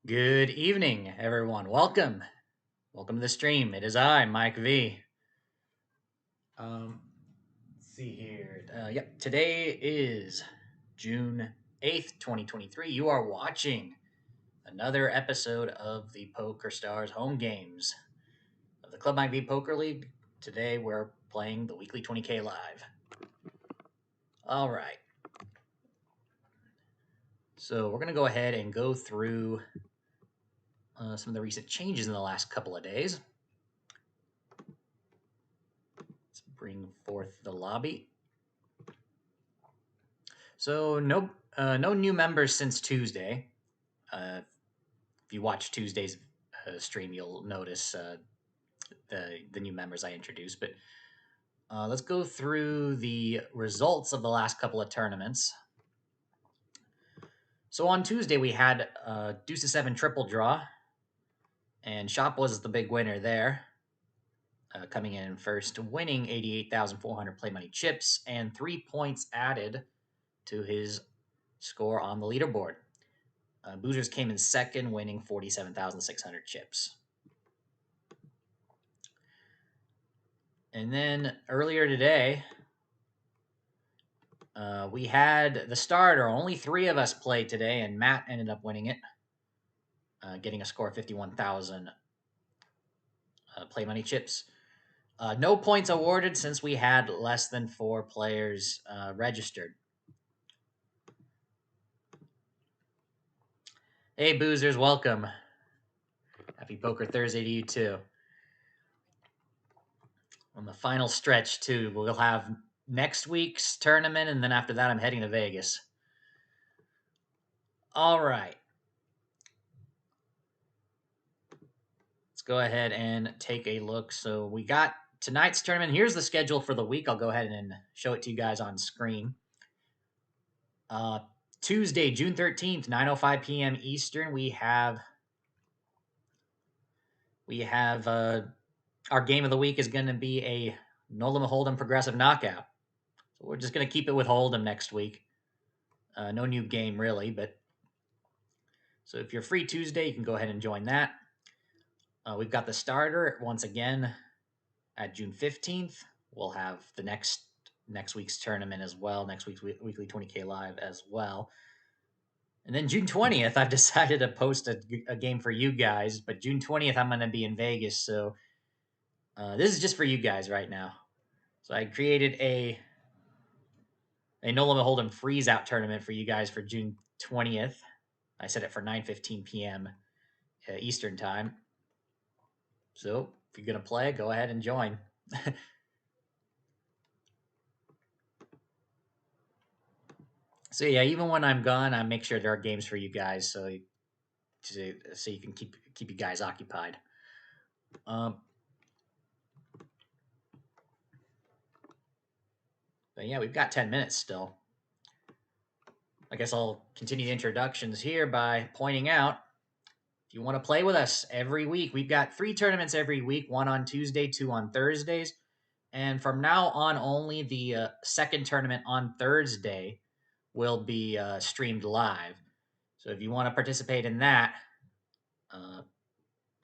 Good evening, everyone. Welcome to the stream. It is I, Mike V. Let's see here. Yep, today is June 8th, 2023. You are watching another episode of the PokerStars home games of the Club Mike V Poker League. Today we're playing the weekly 20K live. All right. So we're going to go ahead and go through some of the recent changes in the last couple of days. Let's bring forth the lobby. So no new members since Tuesday. If you watch Tuesday's stream, you'll notice the new members I introduced. But let's go through the results of the last couple of tournaments. So on Tuesday we had Deuce to Seven triple draw, and Shop was the big winner there, coming in first, winning 88,400 play money chips and 3 points added to his score on the leaderboard. Boozers came in second, winning 47,600 chips. And then earlier today, we had the starter. Only 3 of us played today, and Matt ended up winning it, getting a score of 51,000 play money chips. No points awarded since we had less than 4 players registered. Hey, Boozers, welcome. Happy Poker Thursday to you, too. On the final stretch, too, we'll have next week's tournament, and then after that, I'm heading to Vegas. All right. Let's go ahead and take a look. So we got tonight's tournament. Here's the schedule for the week. I'll go ahead and show it to you guys on screen. Tuesday, June 13th, 9:05 p.m. Eastern, we have our game of the week is going to be a no limit hold'em progressive knockout. So we're just going to keep it with hold'em next week. No new game really, but so if you're free Tuesday, you can go ahead and join that. We've got the starter once again at June 15th. We'll have the next week's tournament as well, next week's weekly 20K live as well. And then June 20th, I've decided to post a game for you guys, but June 20th, I'm going to be in Vegas, so this is just for you guys right now. So I created a No Limit Hold'em freeze out tournament for you guys for June 20th. I set it for 9:15 p.m. Eastern time. So if you're going to play, go ahead and join. So yeah, even when I'm gone, I make sure there are games for you guys, so you can keep you guys occupied. But yeah, we've got 10 minutes still. I guess I'll continue the introductions here by pointing out, if you want to play with us every week, we've got 3 tournaments every week, 1 on Tuesday, 2 on Thursdays. And from now on, only the second tournament on Thursday will be streamed live. So if you want to participate in that,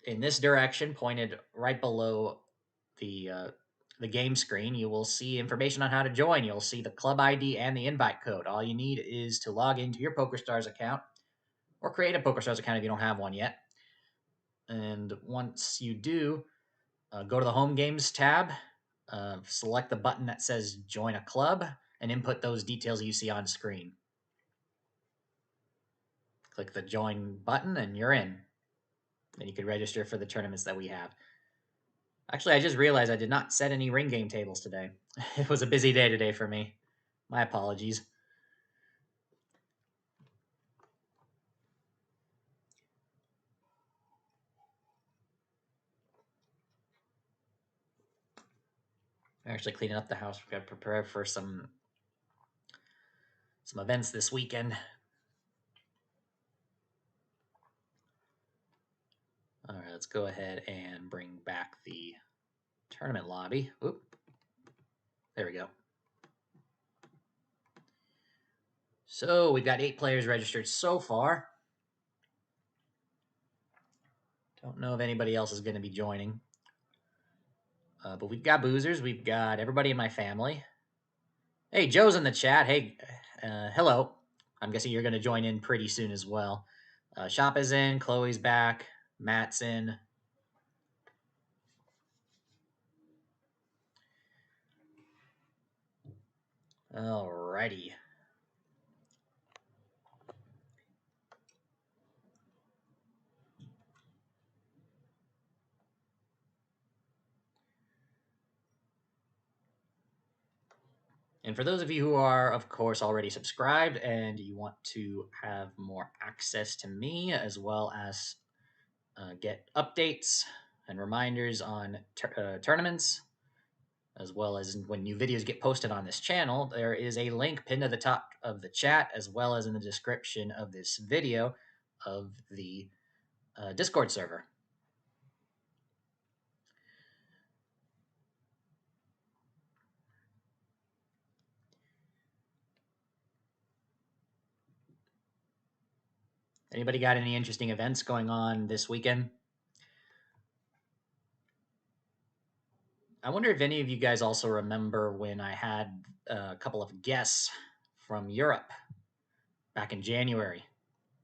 in this direction, pointed right below the game screen, you will see information on how to join. You'll see the club ID and the invite code. All you need is to log into your PokerStars account or create a PokerStars account if you don't have one yet. And once you do, go to the Home Games tab, select the button that says Join a Club, and input those details you see on screen. Click the Join button, and you're in. Then you can register for the tournaments that we have. Actually, I just realized I did not set any ring game tables today. It was a busy day today for me. My apologies. I'm actually cleaning up the house. We've got to prepare for some events this weekend. All right, let's go ahead and bring back the tournament lobby. Oop. There we go. So we've got 8 players registered so far. Don't know if anybody else is going to be joining. But we've got boozers. We've got everybody in my family. Hey, Joe's in the chat. Hey, hello. I'm guessing you're going to join in pretty soon as well. Shop is in. Chloe's back. Matt's in. Alrighty. And for those of you who are, of course, already subscribed and you want to have more access to me as well as get updates and reminders on tournaments, as well as when new videos get posted on this channel, there is a link pinned to the top of the chat as well as in the description of this video of the Discord server. Anybody got any interesting events going on this weekend? I wonder if any of you guys also remember when I had a couple of guests from Europe back in January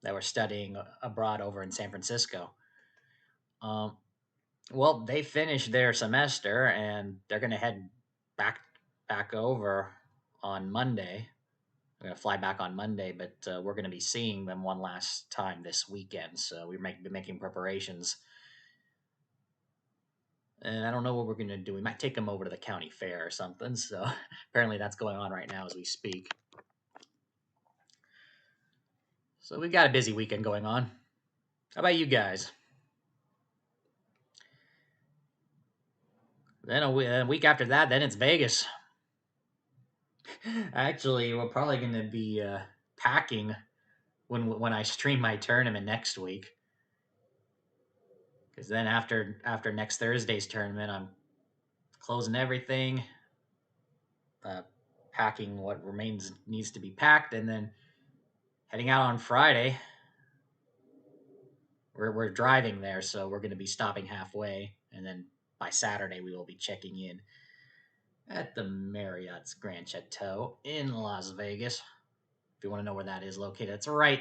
that were studying abroad over in San Francisco. Well, they finished their semester and they're going to head back over on Monday. We're going to fly back on Monday, but we're going to be seeing them one last time this weekend. So we're making preparations. And I don't know what we're going to do. We might take them over to the county fair or something. So apparently that's going on right now as we speak. So we've got a busy weekend going on. How about you guys? Then a week after that, then it's Vegas. Actually, we're probably going to be packing when I stream my tournament next week. Because then after next Thursday's tournament, I'm closing everything, packing what needs to be packed, and then heading out on Friday. We're driving there, so we're going to be stopping halfway, and then by Saturday we will be checking in at the Marriott's Grand Chateau in Las Vegas. If you want to know where that is located, it's right.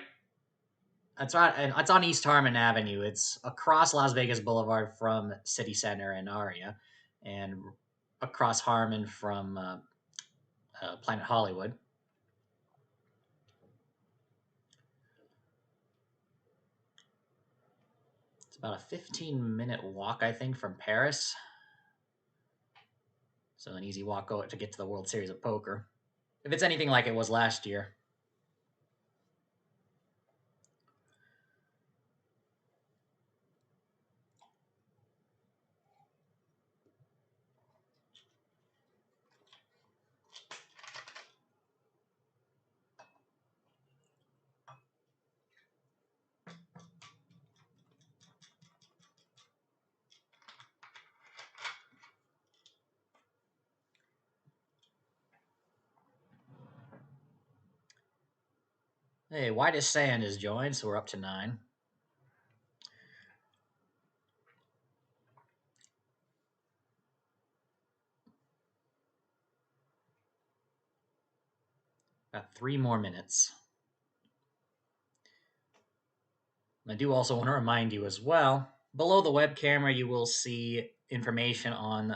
It's on East Harmon Avenue. It's across Las Vegas Boulevard from City Center and Aria, and across Harmon from Planet Hollywood. It's about a 15-minute walk, I think, from Paris. So an easy walk to get to the World Series of Poker. If it's anything like it was last year. Hey, Whitest Sand is joined, so we're up to 9. Got 3 more minutes. I do also want to remind you as well, below the web camera you will see information on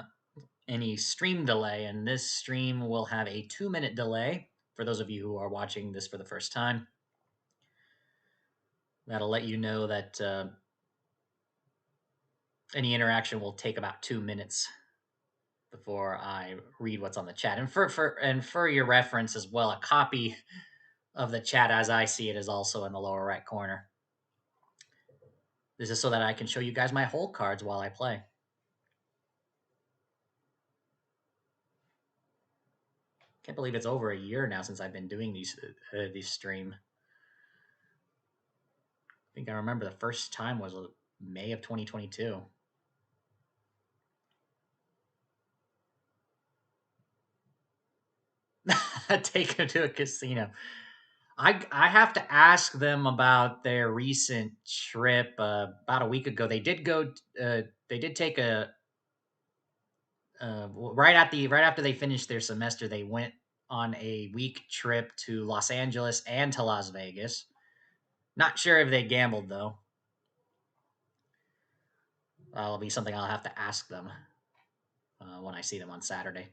any stream delay, and this stream will have a 2-minute delay for those of you who are watching this for the first time. That'll let you know that any interaction will take about 2 minutes before I read what's on the chat. And for your reference as well, a copy of the chat as I see it is also in the lower right corner. This is so that I can show you guys my hole cards while I play. Can't believe it's over a year now since I've been doing these stream. I think I remember the first time was May of 2022. Take him to a casino. I have to ask them about their recent trip. About a week ago, they did go. They did take a right after they finished their semester. They went on a week trip to Los Angeles and to Las Vegas. Not sure if they gambled though. That'll be something I'll have to ask them when I see them on Saturday.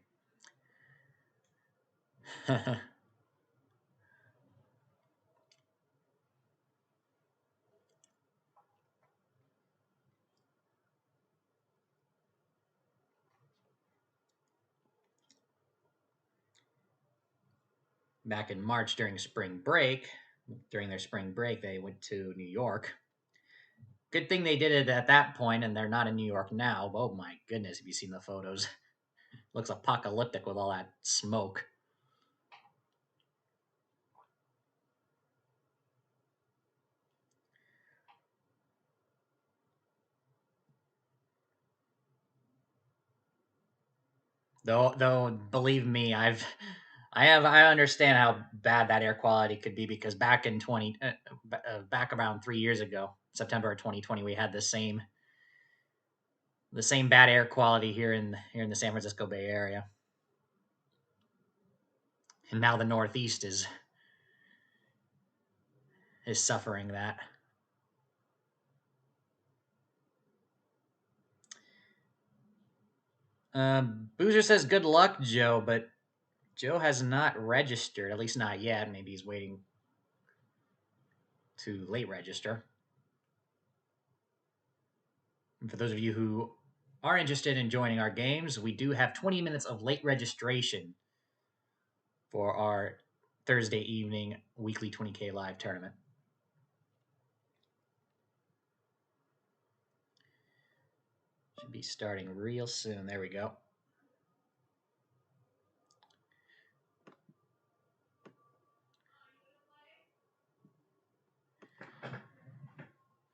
Back in March during their spring break, they went to New York. Good thing they did it at that point, and they're not in New York now. Oh my goodness, have you seen the photos? Looks apocalyptic with all that smoke. Though, believe me, I understand how bad that air quality could be because back in back around 3 years ago, September of 2020, we had the same bad air quality here in the San Francisco Bay Area, and now the Northeast is suffering that. Boozer says good luck, Joe, but Joe has not registered, at least not yet. Maybe he's waiting to late register. And for those of you who are interested in joining our games, we do have 20 minutes of late registration for our Thursday evening weekly 20K live tournament. Should be starting real soon. There we go.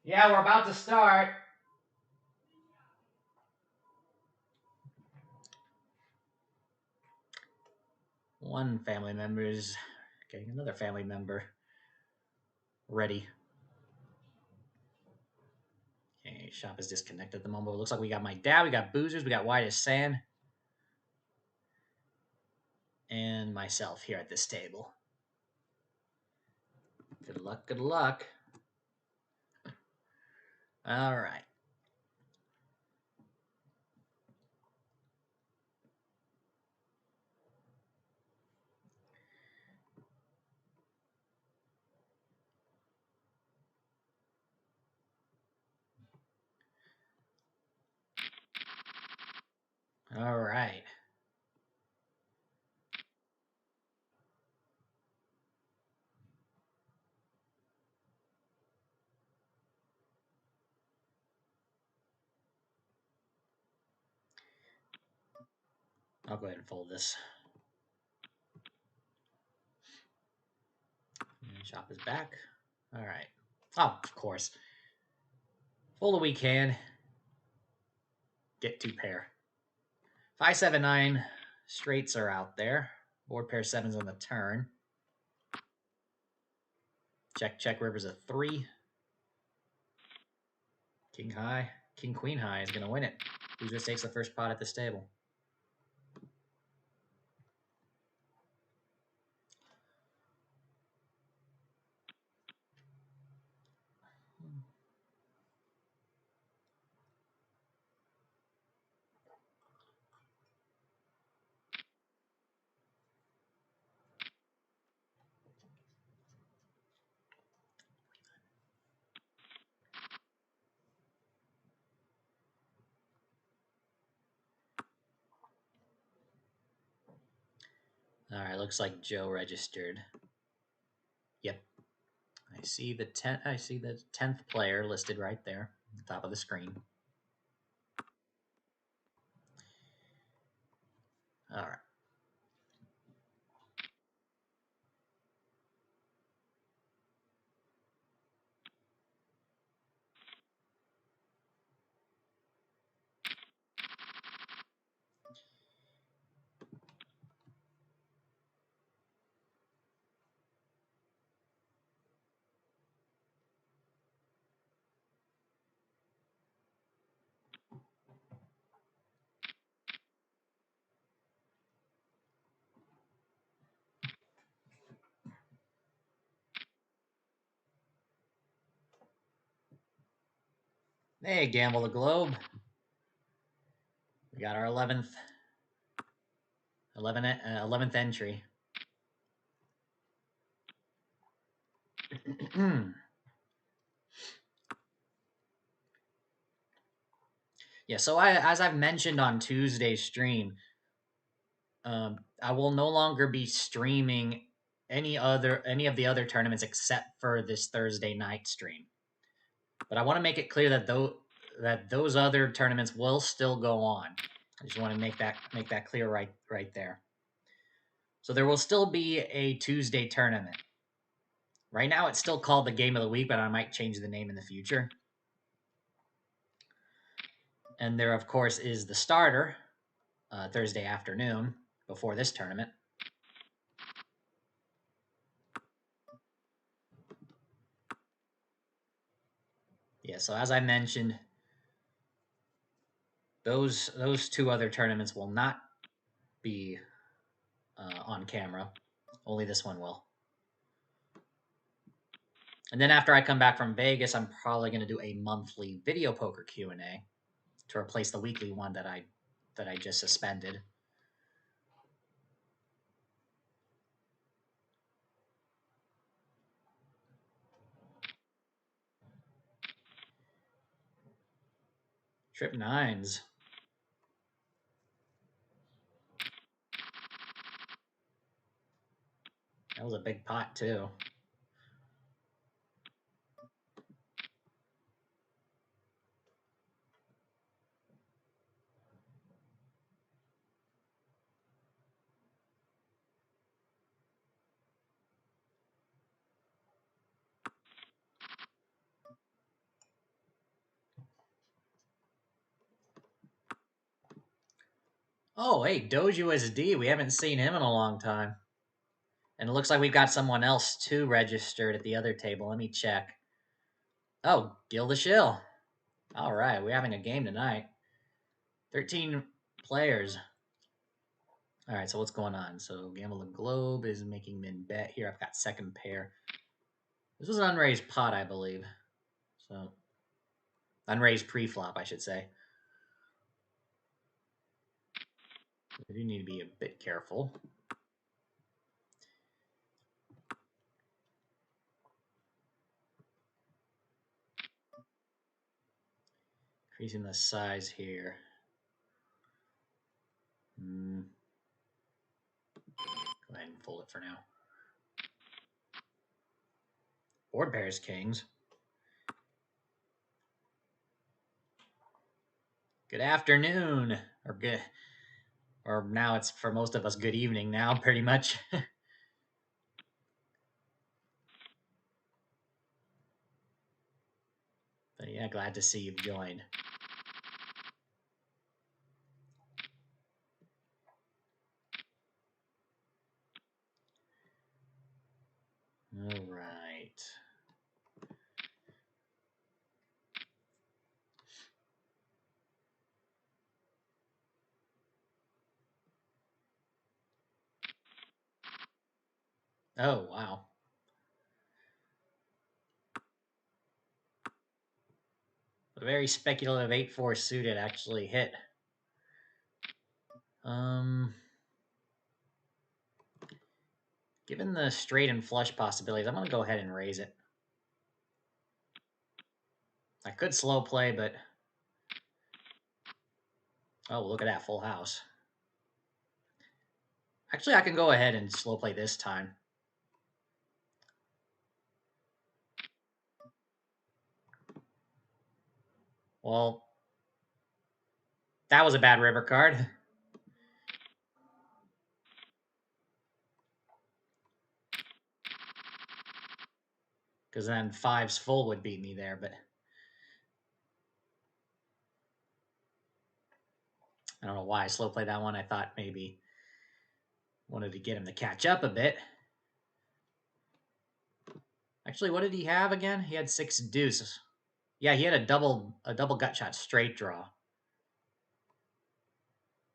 Yeah, we're about to start. One family member is getting another family member ready. Okay, shop is disconnected at the moment. It looks like we got my dad, we got Boozers, we got White as Sand, and myself here at this table. Good luck, good luck. All right. All right. I'll go ahead and fold this. And shop is back. All right. Oh, of course. Fold a we can. Get two pair. 5-7-9 straights are out there. Board pair sevens on the turn. Check, check, river's a 3. King high. King queen high is going to win it. Who just takes the first pot at this table? All right, looks like Joe registered. Yep. I see the 10th player listed right there, on the top of the screen. All right. Hey, Gamble the Globe. We got our 11th entry. Yeah, so as I've mentioned on Tuesday's stream, I will no longer be streaming any of the other tournaments except for this Thursday night stream. But I want to make it clear that those other tournaments will still go on. I just want to make that clear right there. So there will still be a Tuesday tournament. Right now, it's still called the Game of the Week, but I might change the name in the future. And there, of course, is the starter Thursday afternoon before this tournament. Yeah, so as I mentioned, those two other tournaments will not be on camera. Only this one will. And then after I come back from Vegas, I'm probably going to do a monthly video poker Q&A to replace the weekly one that I just suspended. Trip nines. That was a big pot too. Oh, hey, Doge USD. We haven't seen him in a long time. And it looks like we've got someone else too registered at the other table. Let me check. Oh, Gil the Shill. All right, we're having a game tonight. 13 players. All right, so what's going on? So Gamble the Globe is making min bet here. I've got second pair. This was an unraised pot, I believe. So unraised pre-flop, I should say. We do need to be a bit careful. Increasing the size here. Go ahead and fold it for now. Board pairs kings. Good afternoon, or now it's for most of us good evening now, pretty much. But yeah, glad to see you've joined. All right. Oh, wow. A very speculative 8-4 suited actually hit. Given the straight and flush possibilities, I'm going to go ahead and raise it. I could slow play, but... Oh, look at that, full house. Actually, I can go ahead and slow play this time. Well, that was a bad river card. Because then 5's full would beat me there, but... I don't know why I slow played that one. I thought maybe wanted to get him to catch up a bit. Actually, what did he have again? He had 6 deuces. Yeah, he had a double gut shot straight draw.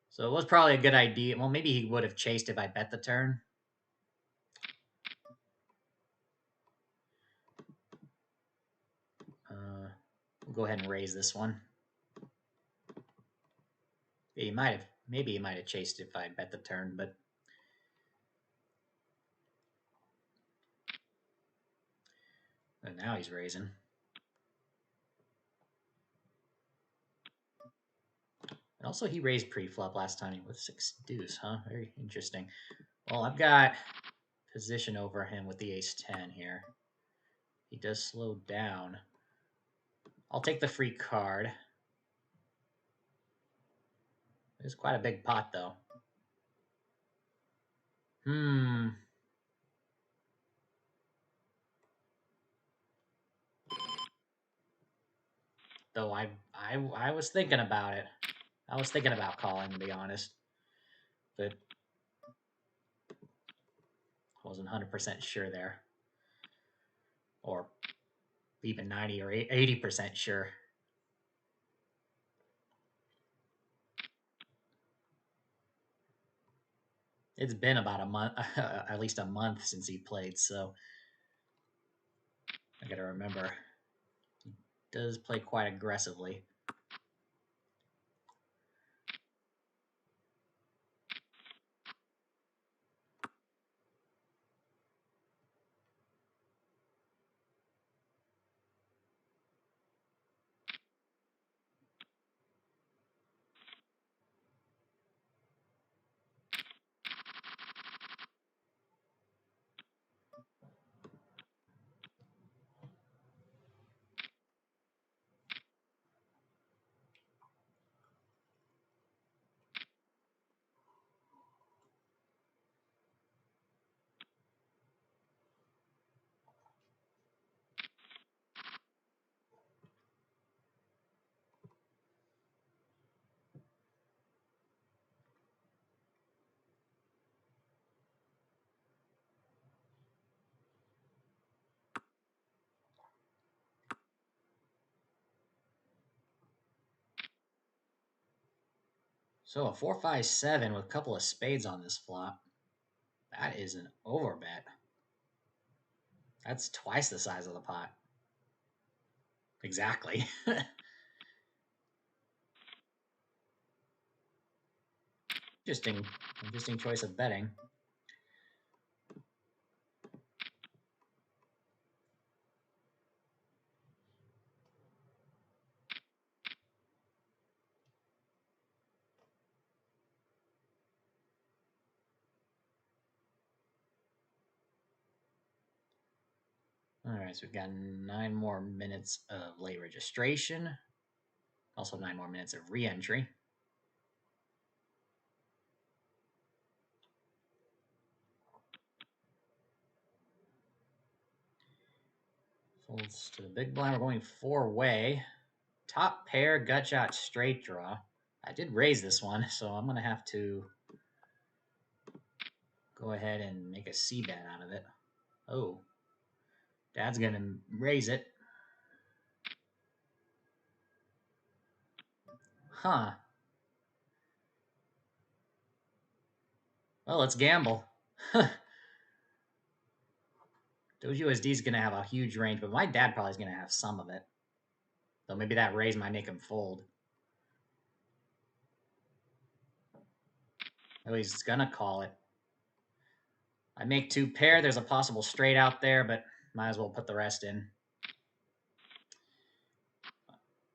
So it was probably a good idea. Well, maybe he would have chased if I bet the turn. We'll go ahead and raise this one. Yeah, maybe he might have chased if I bet the turn, but and now he's raising. And also he raised pre-flop last time with 6 deuce, huh? Very interesting. Well, I've got position over him with the ace-10 here. He does slow down. I'll take the free card. It's quite a big pot, though. Though I was thinking about it. I was thinking about calling, to be honest. But I wasn't 100% sure there. Or even 90 or 80% sure. It's been about a month, at least a month since he played, so I gotta remember. He does play quite aggressively. So a 4-5-7 with a couple of spades on this flop. That is an overbet. That's twice the size of the pot. Exactly. Interesting choice of betting. All right, so we've got 9 more minutes of late registration. Also 9 more minutes of re-entry. Folds to the big blind. We're going 4-way. Top pair, gut shot, straight draw. I did raise this one, so I'm going to have to go ahead and make a C-bet out of it. Oh. Dad's going to raise it. Huh. Well, let's gamble. Doge USD is going to have a huge range, but my dad probably is going to have some of it. So maybe that raise might make him fold. Oh, he's going to call it. I make 2 pair. There's a possible straight out there, but might as well put the rest in.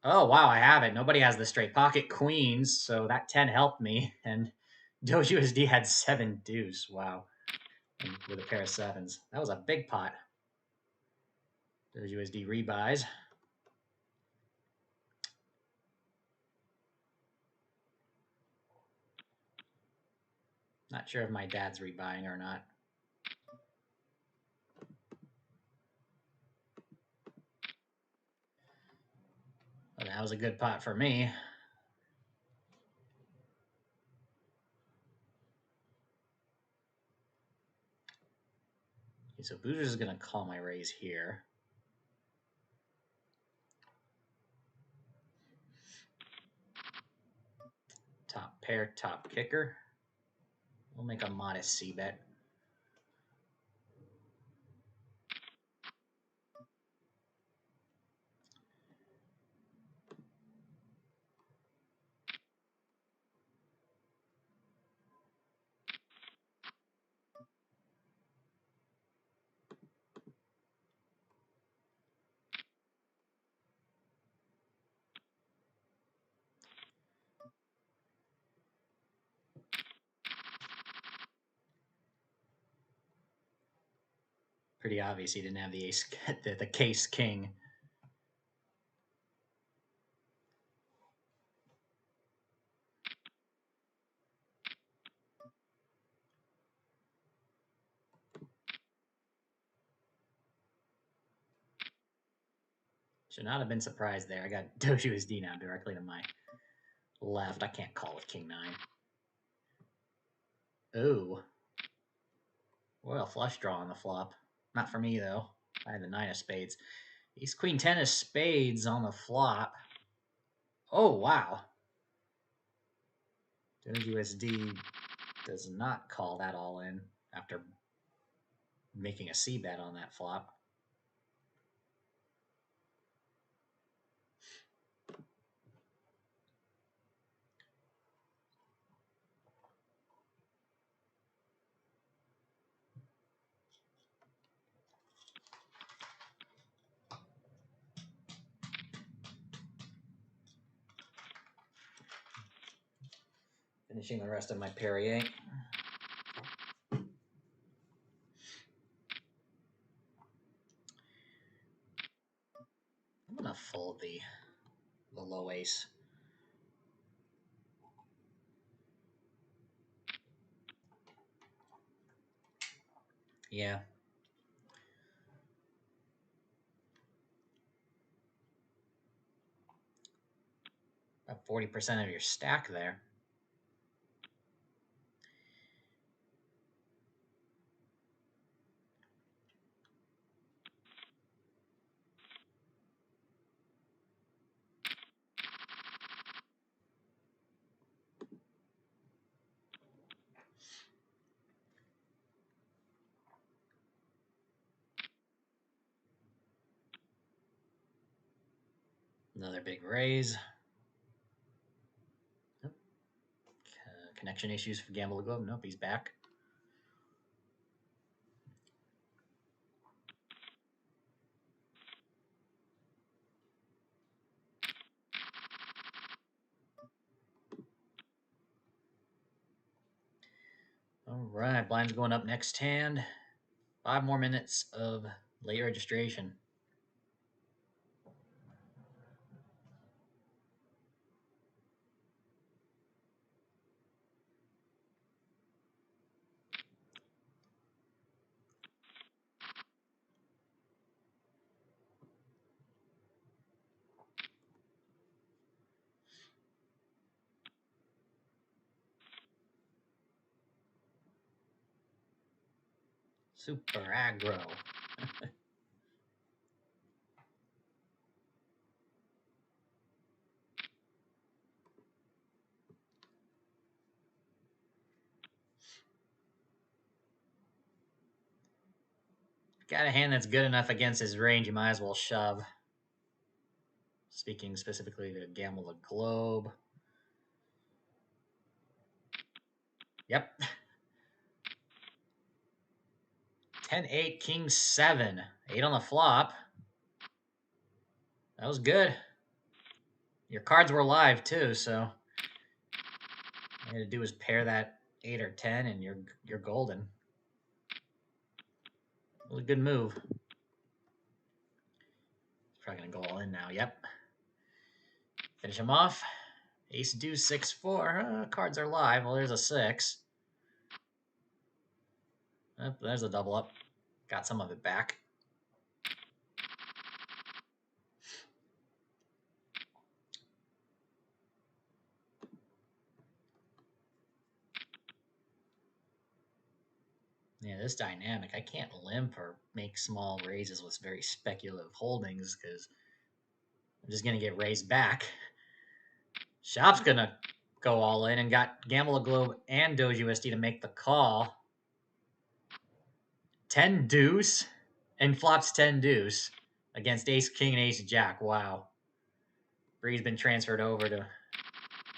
Oh, wow, I have it. Nobody has the straight. Pocket queens, so that 10 helped me. And Doge USD had 7 deuce. Wow. And with a pair of 7s. That was a big pot. Doge USD rebuys. Not sure if my dad's rebuying or not. But that was a good pot for me. Okay, so Boozer's is going to call my raise here. Top pair, top kicker. We'll make a modest C-bet. Pretty obvious he didn't have the ace, the case king. Should not have been surprised there. I got Doge USD now directly to my left. I can't call with king 9. Ooh. Royal flush draw on the flop. Not for me, though. I had the 9 of spades. Ace queen 10 of spades on the flop. Oh, wow. Doge USD does not call that all in after making a C bet on that flop. Finishing the rest of my Perrier. I'm gonna fold the low ace. Yeah. About 40% of your stack there. Another big raise. Connection issues for Gamble to Globe. Nope, he's back. All right, blind's going up next hand. 5 more minutes of late registration. Super aggro. Got a hand that's good enough against his range, you might as well shove. Speaking specifically to Gamble the Globe. Yep. 10-8, king 7. 8 on the flop. That was good. Your cards were live too, so all you had to do was pair that 8 or 10 and you're golden. It was a good move. He's probably gonna go all in now. Yep. Finish him off. Ace deuce 6-4. Cards are live. Well, there's a 6. Oh, there's a double up. Got some of it back. Yeah, this dynamic, I can't limp or make small raises with very speculative holdings because I'm just going to get raised back. Shop's going to go all in and got Gamble a Globe and Doge USD to make the call. 10 deuce and flops 10 deuce against ace king and ace jack. Wow. Bree's been transferred over to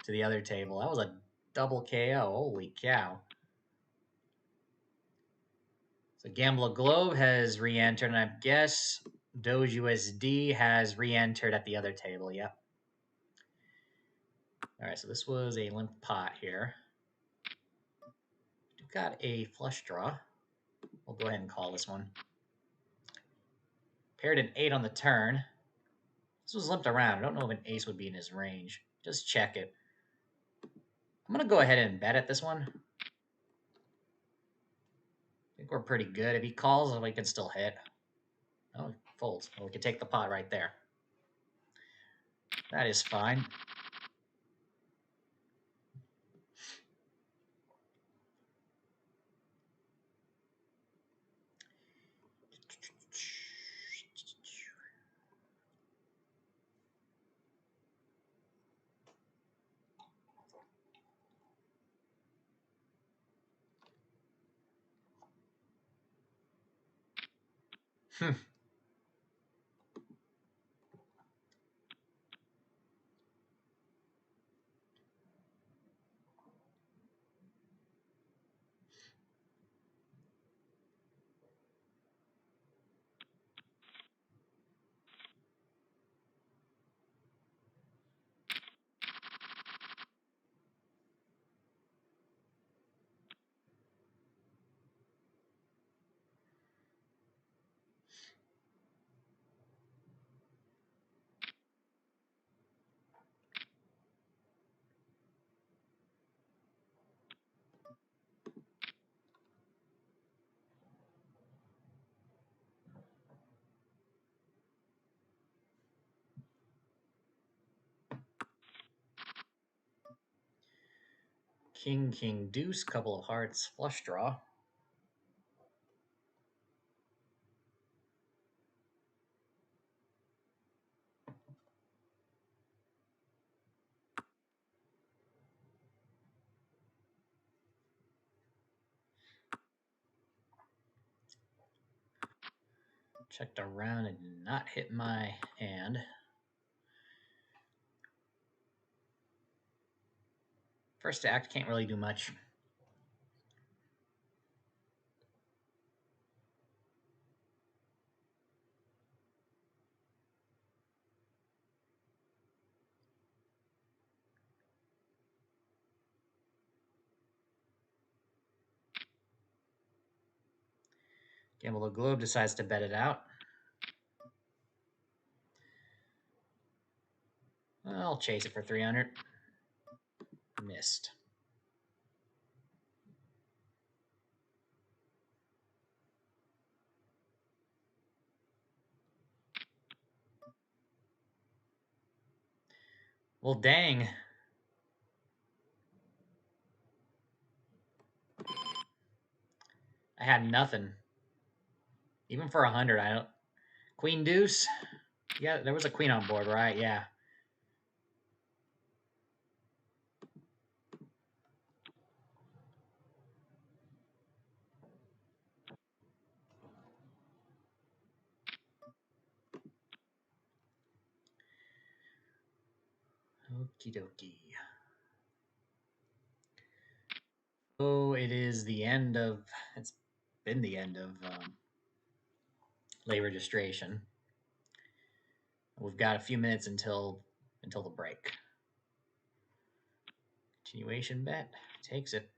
the other table. That was a double KO. Holy cow. So Gamble a Globe has re-entered, and I guess Doge USD has re-entered at the other table. Yep. All right, so this was a limp pot here. We've got a flush draw. We'll go ahead and call this one. Paired an 8 on the turn. This was limped around. I don't know if an ace would be in his range. Just check it. I'm going to go ahead and bet at this one. I think we're pretty good. If he calls, we can still hit. Oh, he folds. Well, we can take the pot right there. That is fine. King, king, deuce, couple of hearts, flush draw. Checked around and did not hit my hand. First act, can't really do much. Gamble the Globe decides to bet it out. I'll chase it for 300. Missed. Well, dang. I had nothing. Even for 100, I don't... Queen deuce? Yeah, there was a queen on board, right? Yeah. Okie dokie. Oh, it is the end of... It's been the end of late registration. We've got a few minutes until the break. Continuation bet. Takes it.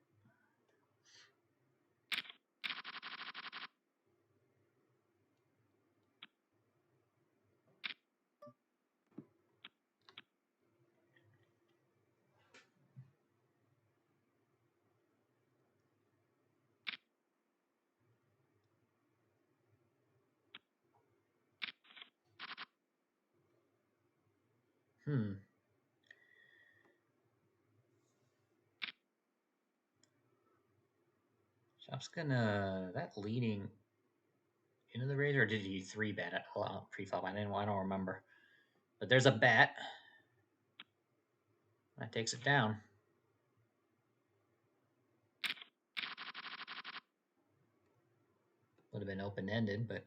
Shop's gonna... That leading into the raise, or did he 3-bet it? Pre-flop, I don't remember. But there's a bet. That takes it down. Would have been open-ended, but...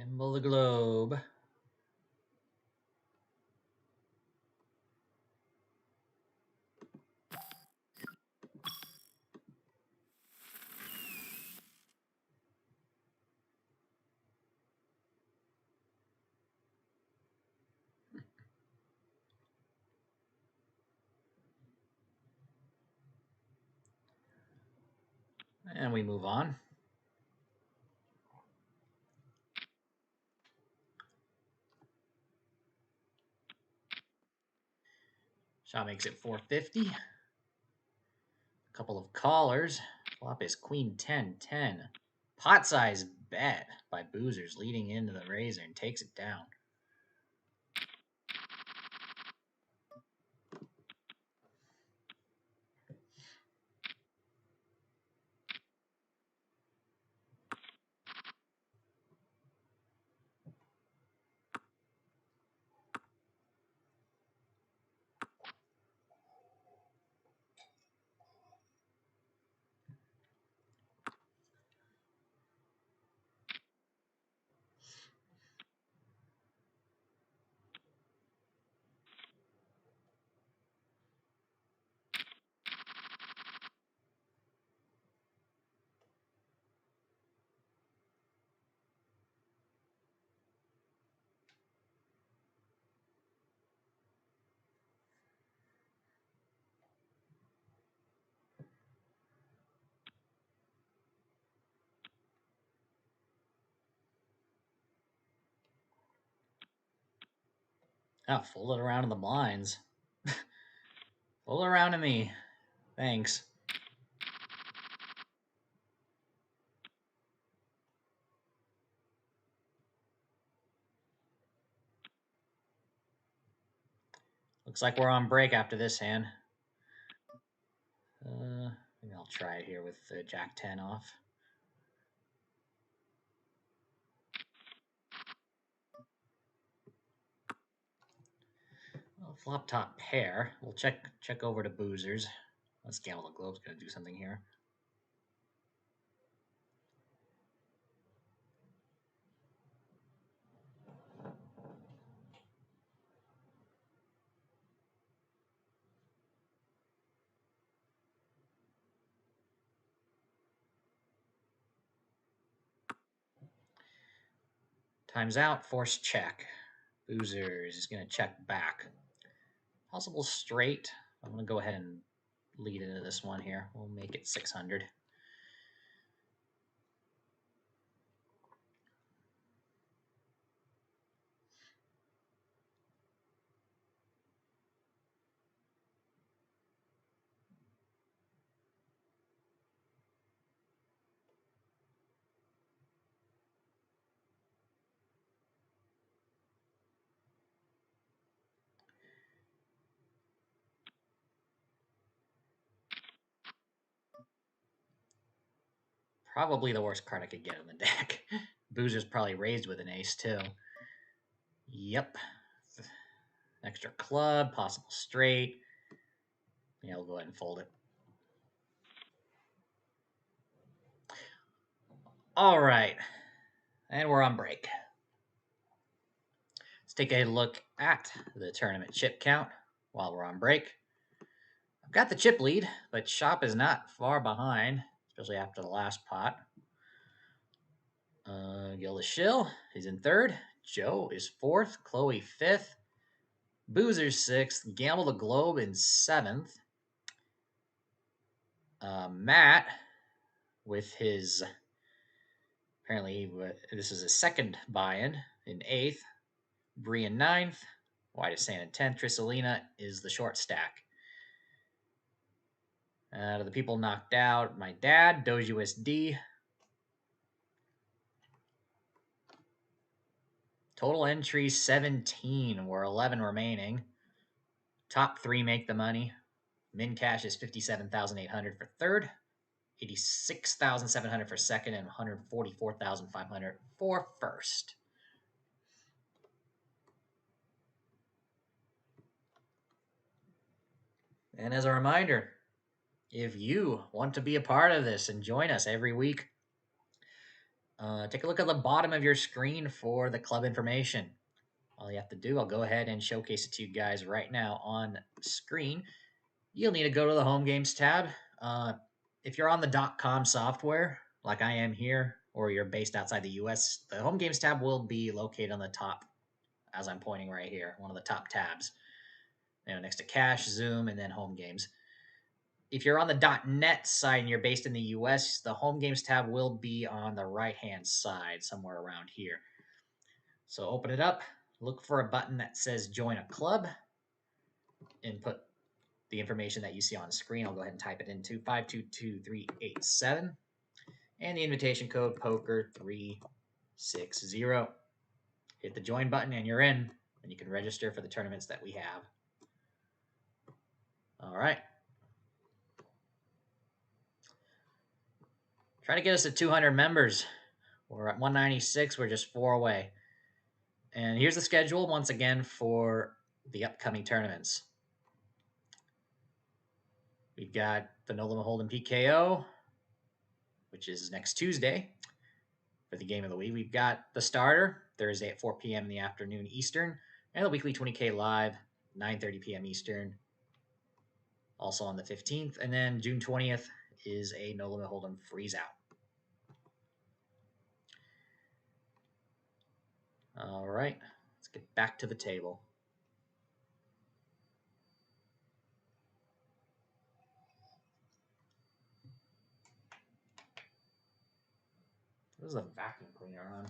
Gamble the globe. And we move on. Shot makes it 450. A couple of callers. Flop is queen 10-10. Pot size bet by Boozers leading into the razor and takes it down. Oh, fold it around in the blinds. Fold it around to me. Thanks. Looks like we're on break after this hand. Maybe I'll try it here with Jack 10 off. Well, flop top pair. We'll check over to Boozers. Let's gamble the globe's going to do something here. Time's out. Force check. Boozers is going to check back. Possible straight. I'm going to go ahead and lead into this one here. We'll make it 600. Probably the worst card I could get in the deck. Boozer's probably raised with an ace, too. Yep. Extra club, possible straight. Yeah, we'll go ahead and fold it. All right. And we're on break. Let's take a look at the tournament chip count while we're on break. I've got the chip lead, but Shop is not far behind, especially after the last pot. Gilda Schill is in third. Joe is fourth. Chloe fifth. Boozer's sixth. Gamble the Globe in seventh. Matt, with his, apparently this is his second buy-in, in eighth. Bree in ninth. White is Sand in 10th. Trissalina is the short stack. Out of the people knocked out, my dad, Doge USD. Total entries 17. We're 11 remaining. Top three make the money. Min cash is 57,800 for third, 86,700 for second, and 144,500 for first. And as a reminder, if you want to be a part of this and join us every week, Take a look at the bottom of your screen for the club information. All you have to do, I'll go ahead and showcase it to you guys right now on screen. You'll need to go to the home games tab. If you're on the .com software, like I am here, or you're based outside the US, the home games tab will be located on the top, as I'm pointing right here, one of the top tabs. Next to cash, Zoom, and then home games. If you're on the .net site and you're based in the US, the home games tab will be on the right-hand side, somewhere around here. So open it up, look for a button that says join a club, input the information that you see on screen. I'll go ahead and type it into 522387 and the invitation code POKER360. Hit the join button and you're in, and you can register for the tournaments that we have. All right. Try to get us to 200 members. We're at 196. We're just 4 away. And here's the schedule once again for the upcoming tournaments. We've got the No Limit Hold'em PKO, which is next Tuesday for the game of the week. We've got the starter Thursday at 4 p.m. in the afternoon Eastern, and the weekly 20K live 9:30 p.m. Eastern, also on the 15th. And then June 20th is a No Limit Hold'em freeze out. All right, let's get back to the table. There's a vacuum cleaner on.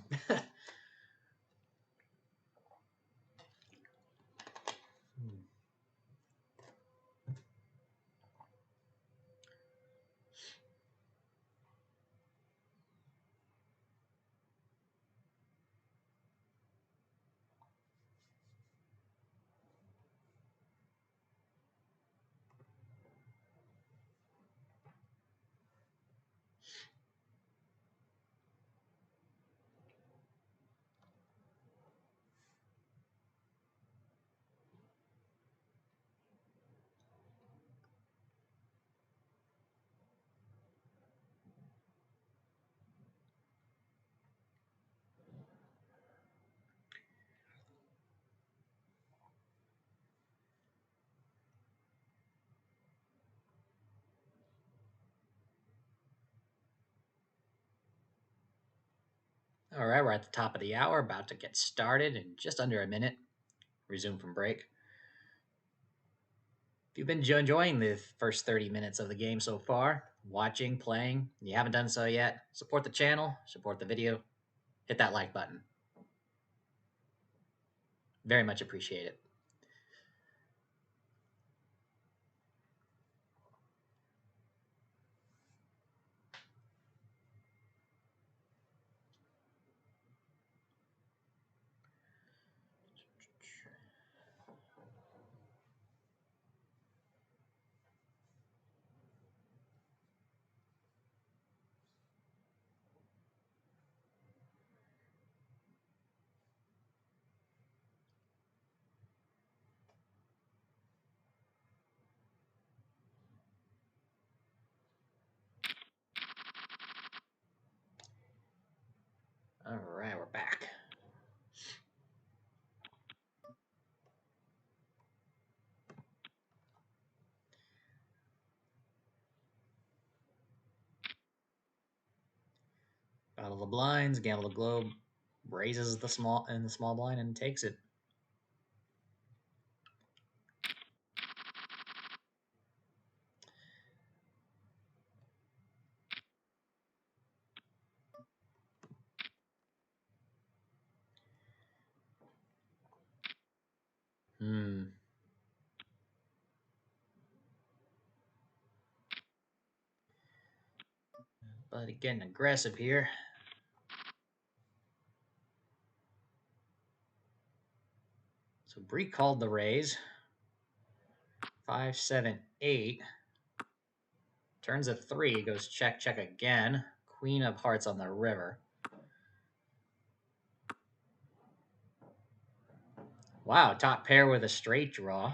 All right, we're at the top of the hour, about to get started in just under a minute. Resume from break. If you've been enjoying the first 30 minutes of the game so far, watching, playing, and you haven't done so yet, support the channel, support the video, hit that like button. Very much appreciate it. All right, we're back. Battle the blinds, gamble the globe, raises the small blind and takes it. But getting aggressive here. So Bree called the raise. 5, 7, 8. Turns a 3, goes check, check again. Queen of hearts on the river. Wow, top pair with a straight draw.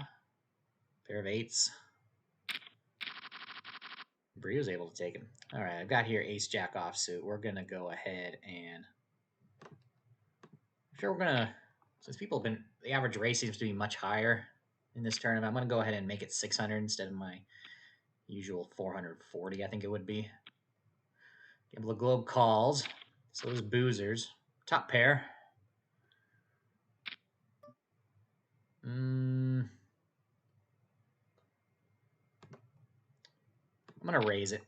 Pair of 8s. Bree was able to take him. All right, I've got here ace jack offsuit. We're going to go ahead and sure we're going to, since people have been, the average race seems to be much higher in this tournament, I'm going to go ahead and make it 600 instead of my usual 440, I think it would be. Gamble the Globe calls. So those boozers. Top pair. I'm going to raise it.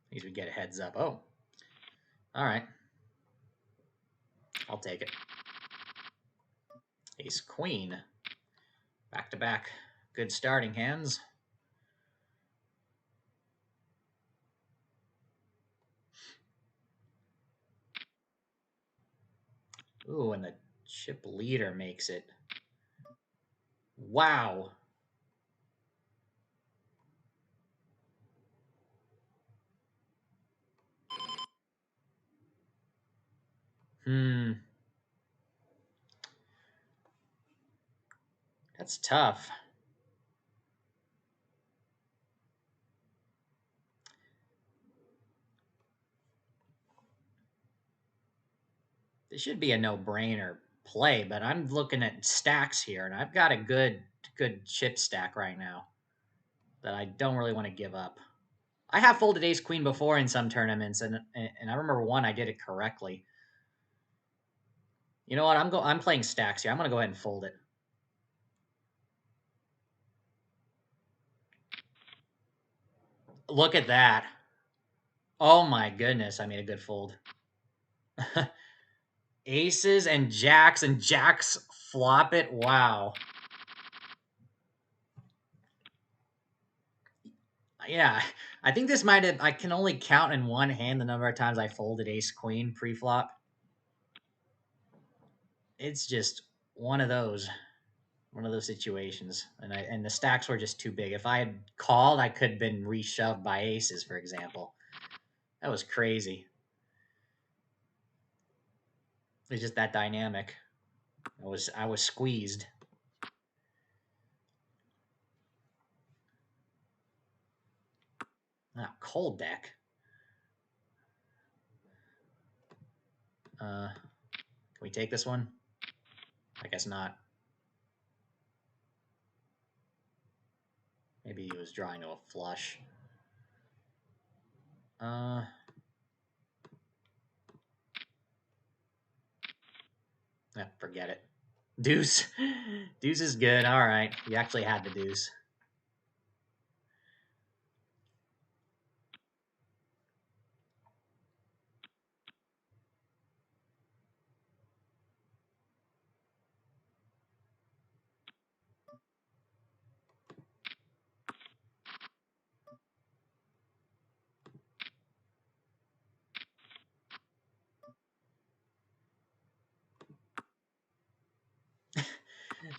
At least we get a heads up. Oh. All right. I'll take it. Ace queen. Back to back. Good starting hands. Ooh, and the chip leader makes it. Wow. That's tough. This should be a no-brainer play, but I'm looking at stacks here, and I've got a good chip stack right now that I don't really want to give up. I have folded ace queen before in some tournaments, and I remember one I did it correctly. You know what? I'm playing stacks here. I'm gonna go ahead and fold it. Look at that. Oh my goodness, I made a good fold. Aces and jacks flop it. Wow. Yeah, I think this might have. I can only count in one hand the number of times I folded ace queen pre-flop. It's just one of those situations, and the stacks were just too big. If I had called, I could have been reshoved by aces, for example. That was crazy. It's just that dynamic. I was squeezed. Ah, cold deck. Can we take this one? I guess not. Maybe he was drawing to a flush. Forget it. Deuce. Deuce is good. All right. You actually had the deuce.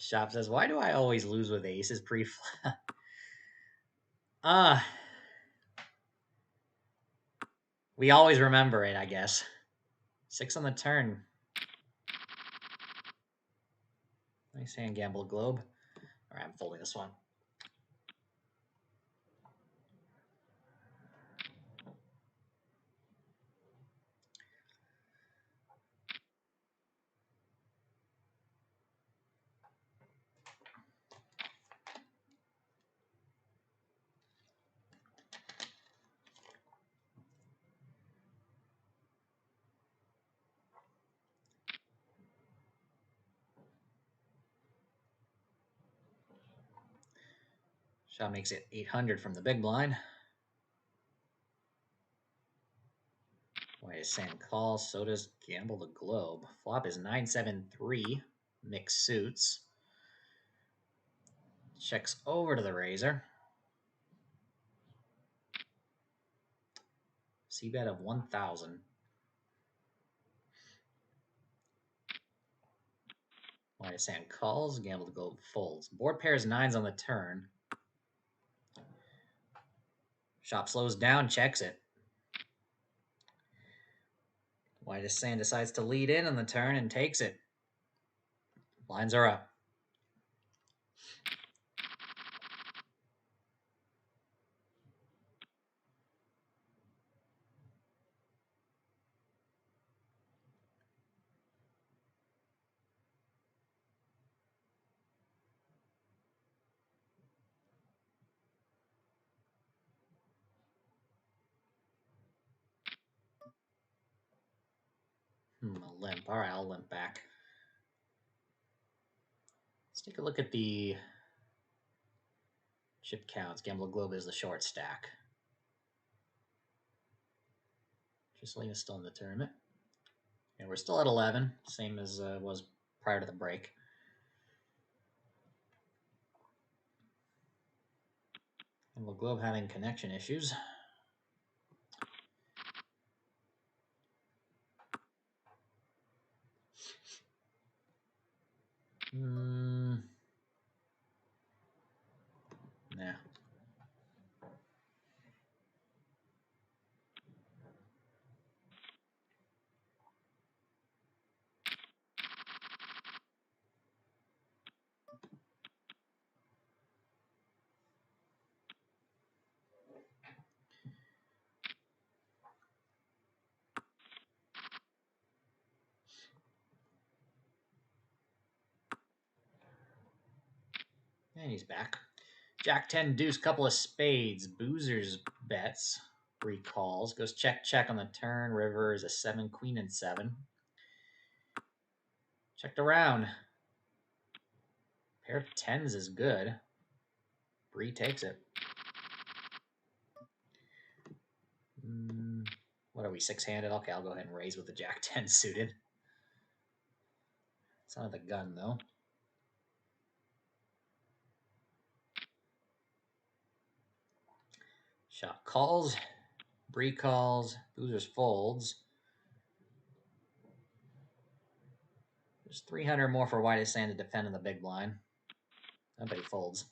Shop says, why do I always lose with aces pre-flop? We always remember it, I guess. 6 on the turn. Nice hand, Gamble Globe. All right, I'm folding this one. Shot makes it 800 from the big blind. White is sand calls, so does Gamble the Globe. Flop is 9-7-3, mixed suits. Checks over to the razor. C-bet of 1,000. White is sand calls, Gamble the Globe folds. Board pairs 9s on the turn. Shop slows down, checks it. White is sand decides to lead in on the turn and takes it. Blinds are up. A limp. All right, I'll limp back. Let's take a look at the chip counts. Gamble Globe is the short stack. Trisselina's still in the tournament. And we're still at 11, same as was prior to the break. Gamble Globe having connection issues. Nah. And he's back. Jack 10 deuce, couple of spades. Boozer's bets. Recalls. Goes check, check on the turn. River is a 7, queen, and 7. Checked around. Pair of 10s is good. Bree takes it. What are we, 6-handed? Okay, I'll go ahead and raise with the Jack 10 suited. It's not the gun, though. Shot calls. Bree calls. Boozers folds. There's 300 more for Whitest Sand to defend in the big blind. I bet he folds.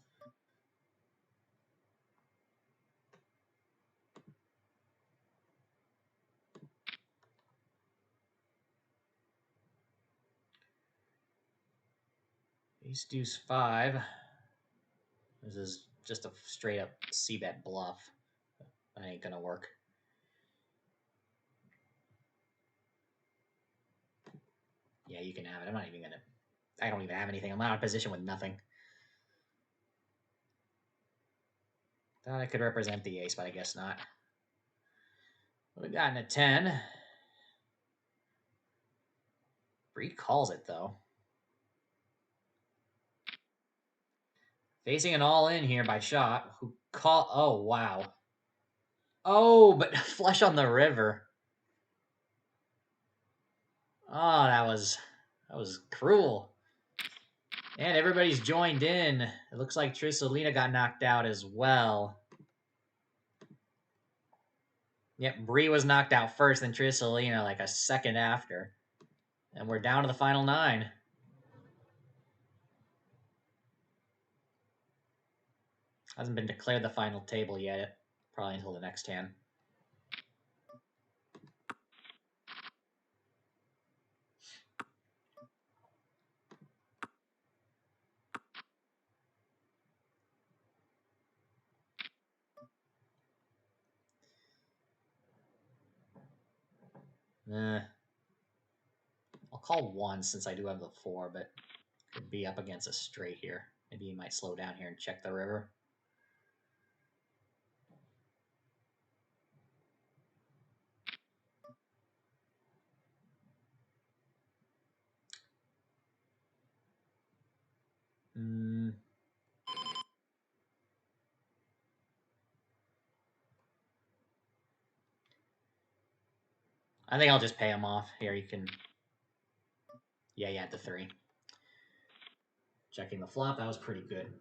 Ace deuce 5. This is just a straight up c-bet bluff. That ain't gonna work. Yeah, you can have it. I'm not even gonna. I don't even have anything. I'm out of position with nothing. Thought I could represent the ace, but I guess not. Would have gotten a 10. Bree calls it, though. Facing an all-in here by shot. Who call? Oh, wow. Oh, but flush on the river. Oh, that was cruel. And everybody's joined in. It looks like Trisselina got knocked out as well. Yep, Bree was knocked out first, then Trisselina like a second after. And we're down to the final 9. Hasn't been declared the final table yet. Probably until the next hand. I'll call 1 since I do have the 4, but could be up against a straight here. Maybe he might slow down here and check the river. I think I'll just pay him off. Here you can... Yeah, at the 3. Checking the flop, that was pretty good.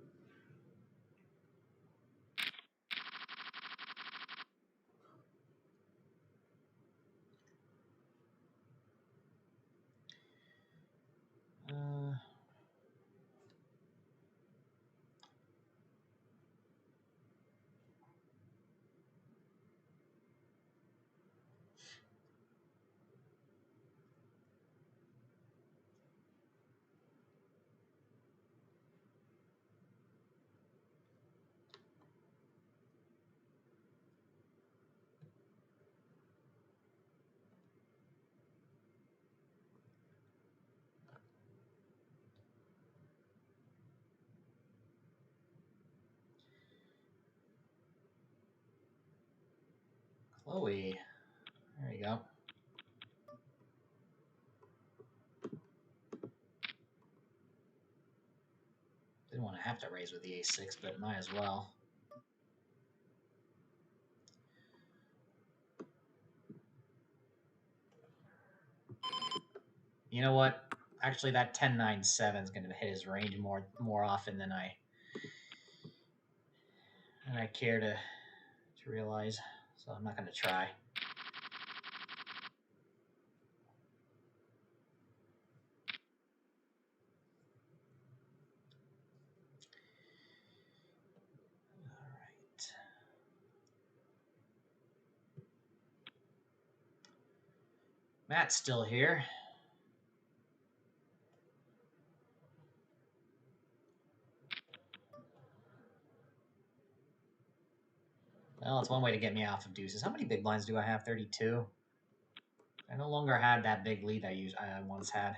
Chloe. There you go. have to raise with the ace-6, but might as well. You know what? Actually, that 10-9-7 is going to hit his range more often than I care to realize. So I'm not going to try. All right. Matt's still here. Well, it's one way to get me off of deuces. How many big blinds do I have? 32. I no longer had that big lead I once had.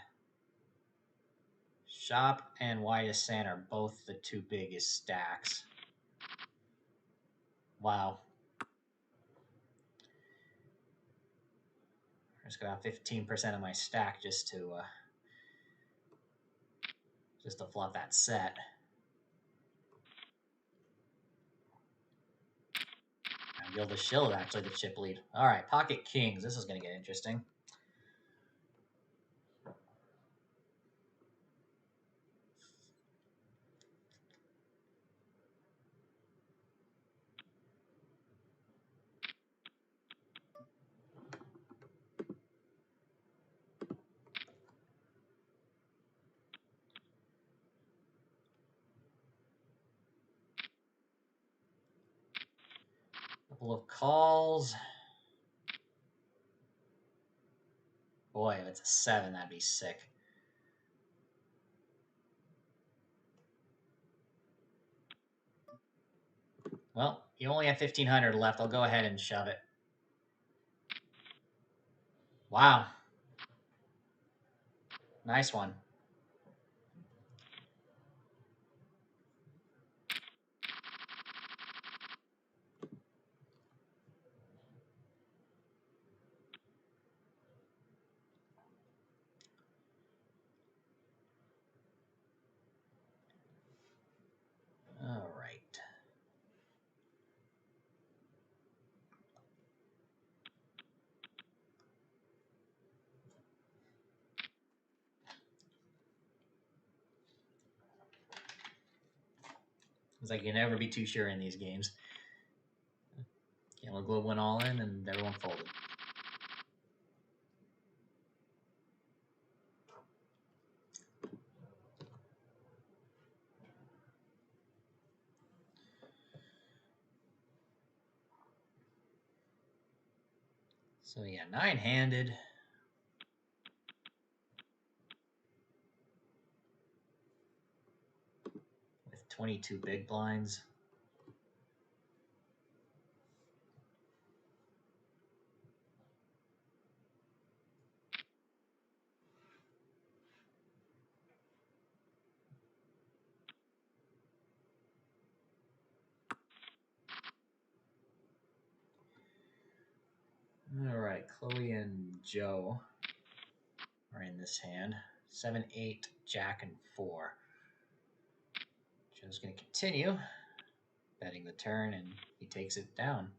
Shop and widest sand are both the two biggest stacks. Wow. I just got about 15% of my stack just to flop that set. Gil the Shill is actually the chip lead. All right, pocket kings. This is going to get interesting. Couple of calls. Boy, if it's a 7, that'd be sick. Well, you only have 1,500 left. I'll go ahead and shove it. Wow. Nice one. All right. It's like you can never be too sure in these games. Yellow Globe went all in and everyone folded. So yeah, 9-handed. With 22 big blinds. All right, Chloe and Joe are in this hand. 7, 8, Jack, and 4. Joe's going to continue betting the turn, and he takes it down.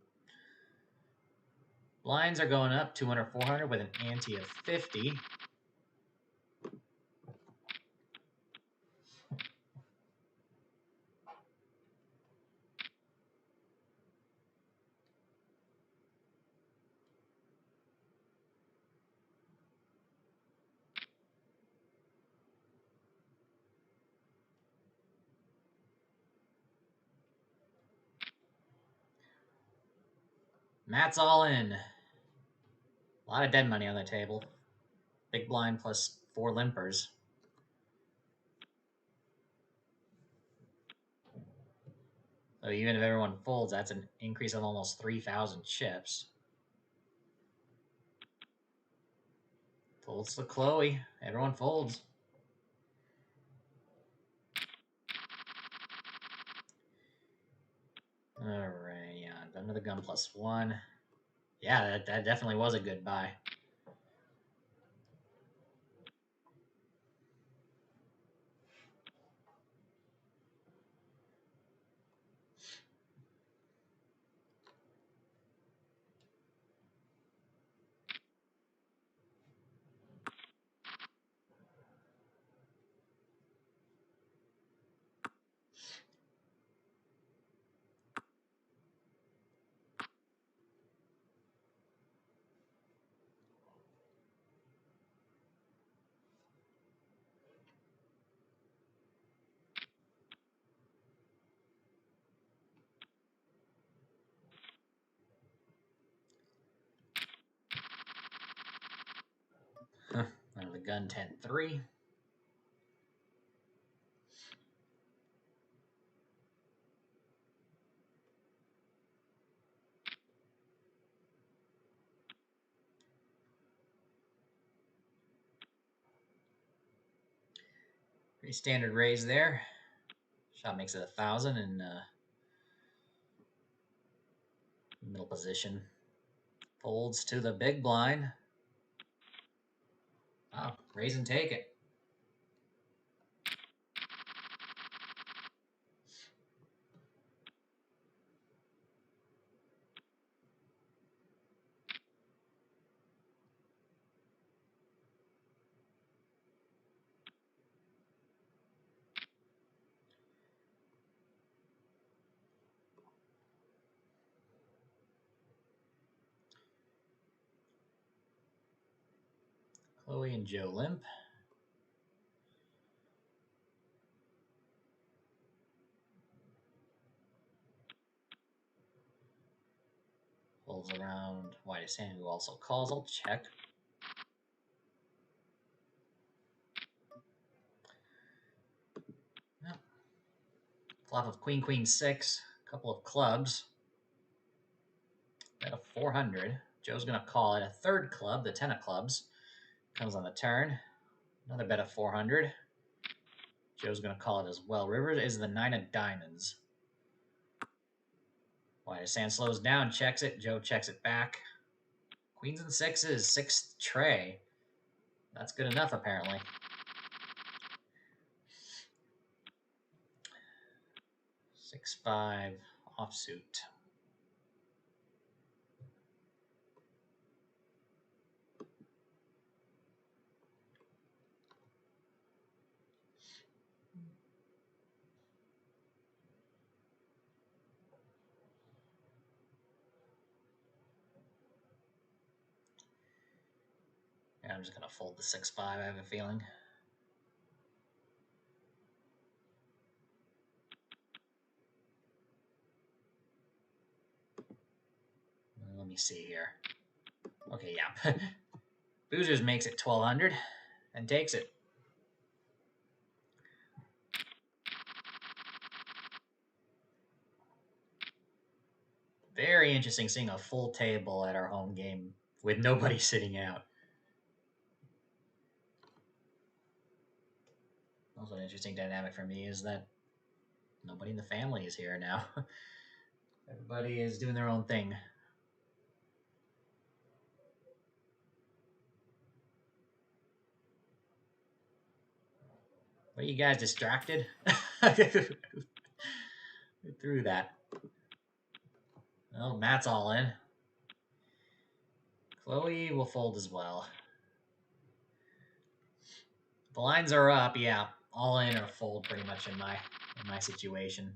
Blinds are going up 200, 400 with an ante of 50. Matt's all in. A lot of dead money on the table. Big blind plus 4 limpers. So even if everyone folds, that's an increase of almost 3,000 chips. Folds to Chloe. Everyone folds. All right, yeah, under the gun plus 1. Yeah, that definitely was a good buy. gun 10-3. Pretty standard raise there. Shot makes it 1,000 in middle position. Folds to the big blind. Oh, raise and take it. Chloe and Joe limp. Folds around widest hand, who also calls. I'll check. Yep. Flop of queen, queen, 6. Couple of clubs. Bet a 400. Joe's going to call it. A third club, the 10 of clubs, comes on the turn. Another bet of 400. Joe's going to call it as well. River is the 9 of diamonds. Widest hand slows down, checks it. Joe checks it back. Queens and 6s, 6th tray. That's good enough, apparently. Six, 5 offsuit. Yeah, I'm just going to fold the 6-5, I have a feeling. Let me see here. Okay, yeah. Boozers makes it 1,200 and takes it. Very interesting seeing a full table at our home game with nobody sitting out. Also, an interesting dynamic for me is that nobody in the family is here now. Everybody is doing their own thing. What are you guys, distracted? Who threw that? Oh, Matt's all in. Chloe will fold as well. The lines are up, yeah. All in or fold pretty much in my situation.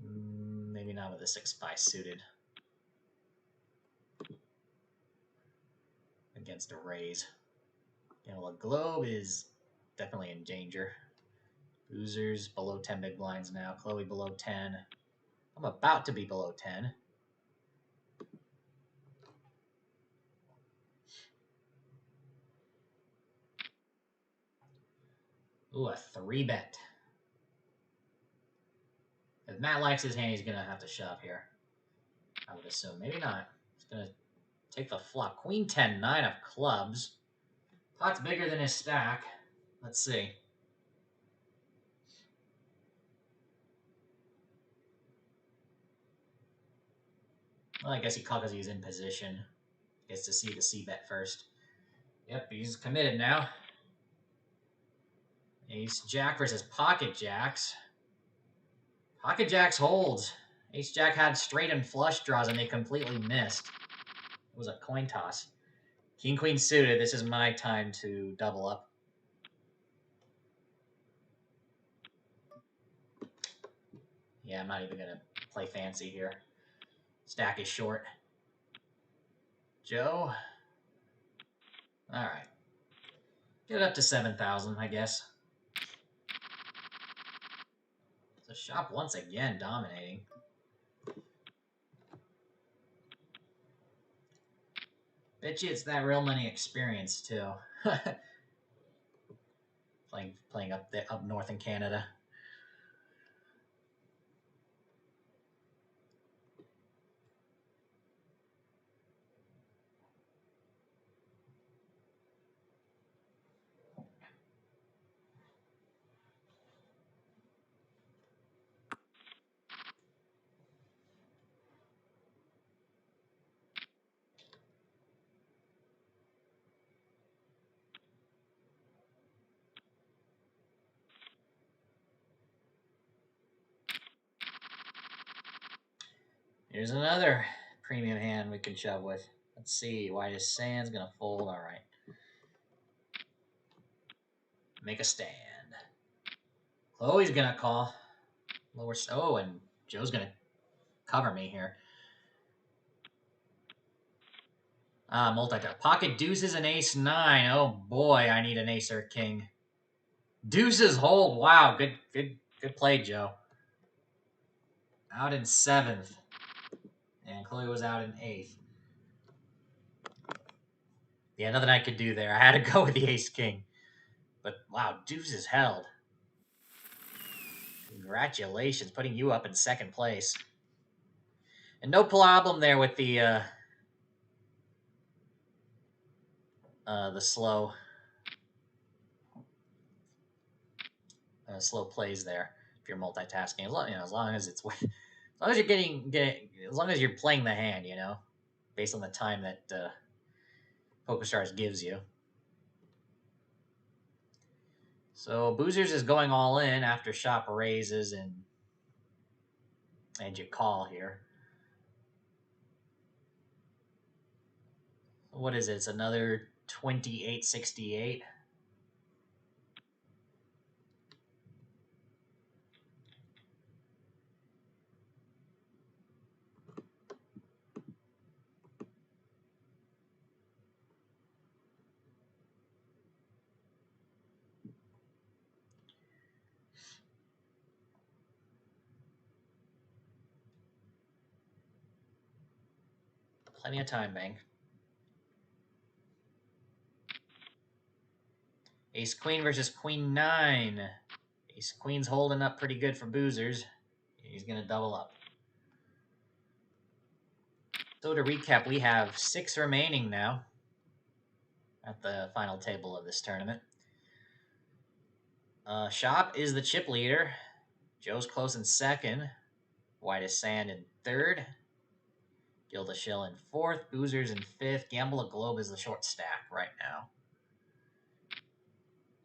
Maybe not with a 6-5 suited. Against a raise. You know, a globe is definitely in danger. Boozers below 10 big blinds now. Chloe below 10. I'm about to be below 10. Ooh, a 3-bet. If Matt likes his hand, he's going to have to shove here. I would assume. Maybe not. He's going to take the flop. Queen 10, 9 of clubs. Pot's bigger than his stack. Let's see. Well, I guess he called because he's in position. Gets to see the C-bet first. Yep, he's committed now. Ace Jack versus Pocket Jacks. Pocket Jacks holds. Ace Jack had straight and flush draws, and they completely missed. It was a coin toss. King Queen suited. This is my time to double up. Yeah, I'm not even going to play fancy here. Stack is short. Joe. All right. Get it up to 7,000, I guess. The shop once again dominating. Bet you it's that real money experience too. playing up there, up north in Canada. Here's another premium hand we can shove with. Let's see. Whitest Sand's gonna fold. All right. Make a stand. Chloe's gonna call. Lower. Oh, and Joe's gonna cover me here. Multi-tap. Pocket deuces and ace nine. Oh boy, I need an ace or king. Deuces hold. Wow, good play, Joe. Out in 7th. And Chloe was out in 8th. Yeah, nothing I could do there. I had to go with the ace king. But wow, deuces held. Congratulations, putting you up in 2nd place. And no problem there with the slow slow plays there. If you're multitasking, as long as it's as long as you're getting as long as you're playing the hand, based on the time that PokerStars gives you. So Boozers is going all in after Shop raises and you call here. What is it? It's another 28.68. Plenty of time, Bank. Ace Queen versus Queen 9. Ace Queen's holding up pretty good for Boozers. He's going to double up. So to recap, we have 6 remaining now at the final table of this tournament. Shop is the chip leader. Joe's close in 2nd. Whitest Sand in 3rd. Gilda Shell in 4th. Boozers in 5th. Gamble a Globe is the short stack right now.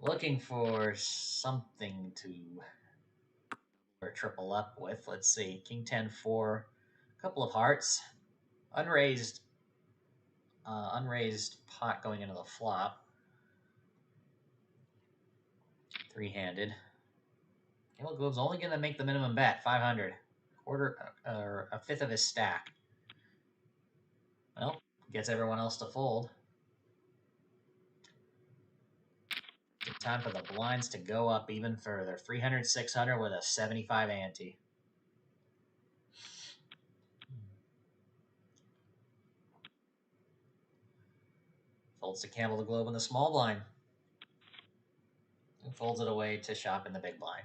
Looking for something to triple up with. Let's see. King 10, 4. Couple of hearts. Unraised pot going into the flop. 3-handed. Gamble Globe's only going to make the minimum bet, 500. A fifth of his stack. Well, gets everyone else to fold. Good time for the blinds to go up even further. 300, 600 with a 75 ante. Folds to Gamble the Globe in the small blind. And folds it away to Shop in the big blind.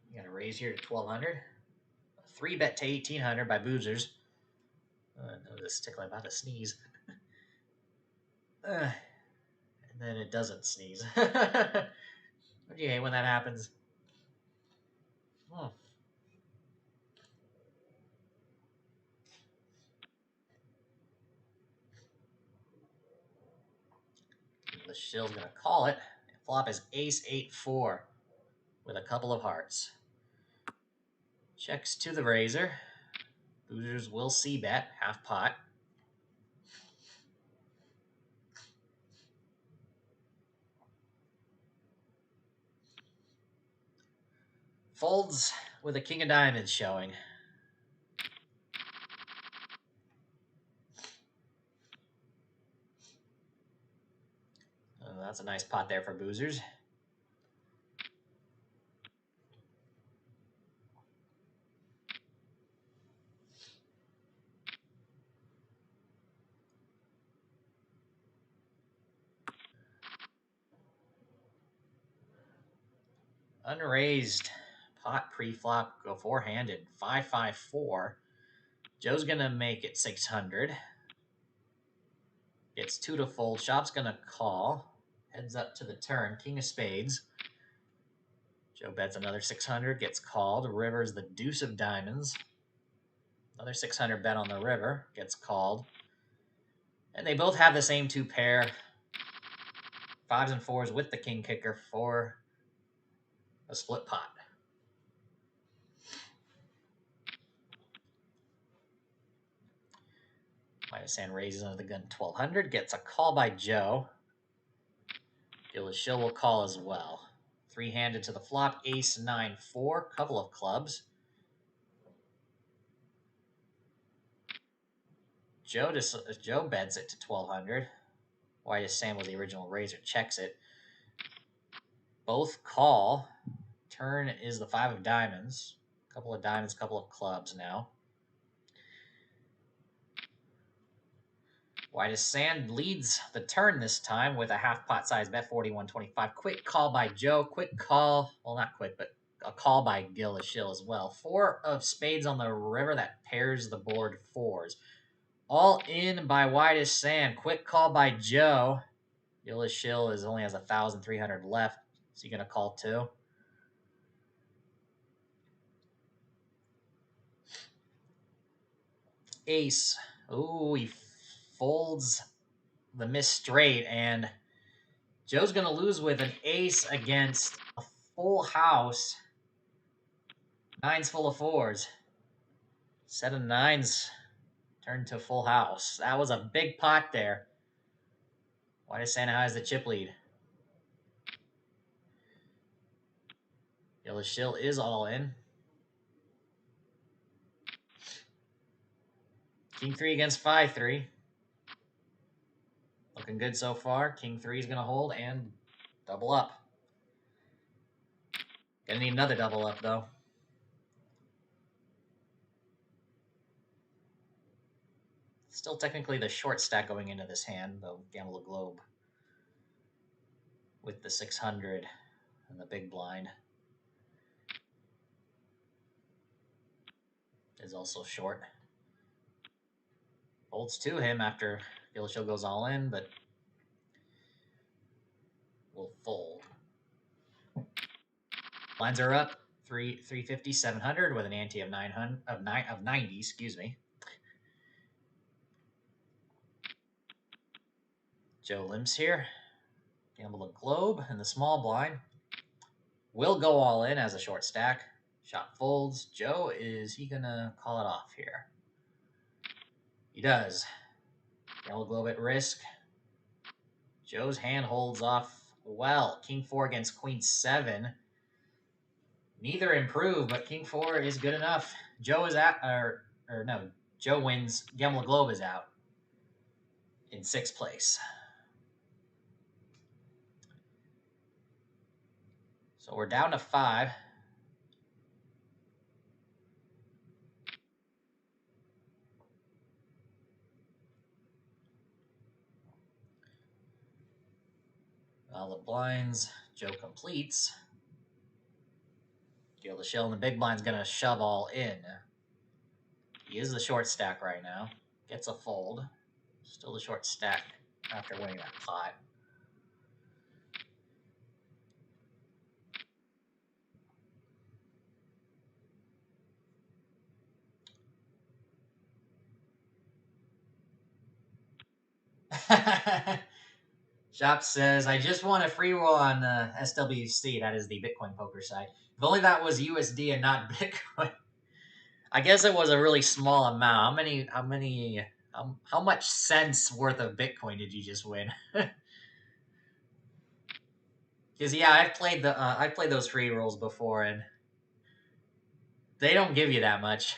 You got a raise here to 1,200. A 3-bet to 1,800 by Boozers. This tickling about to sneeze. And then it doesn't sneeze. Don't you hate when that happens? The shill's going to call it. Flop is ace 8-4 with a couple of hearts. Checks to the razor. Boozers will c-bet, half pot. Folds with a king of diamonds showing. That's That's a nice pot there for boozers. Unraised pot pre-flop, go four-handed, 5-5-4. Joe's gonna make it 600. Gets 2 to fold. Shop's gonna call. Heads up to the turn. King of spades. Joe bets another 600. Gets called. River's the deuce of diamonds. Another 600 bet on the river. Gets called. And they both have the same two pair. 5s and 4s with the king kicker for a split pot. Minus hand raises under the gun 1200. Gets a call by Joe. Shill will call as well. Three-handed to the flop. Ace 9-4. Couple of clubs. Joe bets it to 1200. Whitest Sam was the original raiser. Checks it. Both call. Turn is the 5 of diamonds. Couple of diamonds, couple of clubs now. Whitest Sand leads the turn this time with a half pot size bet, 41.25. Quick call by Joe. Quick call. Well, not quick, but a call by Shill as well. 4 of spades on the river. That pairs the board 4s. All in by Whitest Sand. Quick call by Joe. Shill only has 1,300 left. Is he going to call too? Ace. Ooh, he folds the miss straight, and Joe's going to lose with an ace against a full house. 9's full of 4s. Set of 9s turned to full house. That was a big pot there. Whitest Sand has the chip lead. Shill is all in. King 3 against 5-3. Looking good so far. King 3 is going to hold and double up. Gonna need another double up, though. Still technically the short stack going into this hand, though. Gamble a globe with the 600 and the big blind is also short. Folds to him after Gillishow goes all in, but will fold. Blinds are up 350, 700 with an ante of 90. Excuse me. Joe limps here. Gamble a globe in the small blind. Will go all in as a short stack. Shot folds. Joe, is he gonna call it off here? He does. Gamble a globe at risk. Joe's hand holds off well. King 4 against Queen 7. Neither improve, but King 4 is good enough. Joe is out, or no, Joe wins. Gamble a globe is out in 6th place. So we're down to 5. All the blinds, Joe completes. The shell and the big blind's going to shove all in. He is the short stack right now. Gets a fold. Still the short stack after winning that pot. Shop says, I just want a free roll on SWC. That is the Bitcoin poker site. If only that was USD and not Bitcoin. I guess it was a really small amount. How much cents worth of Bitcoin did you just win? Because yeah, I've played those free rolls before, and they don't give you that much.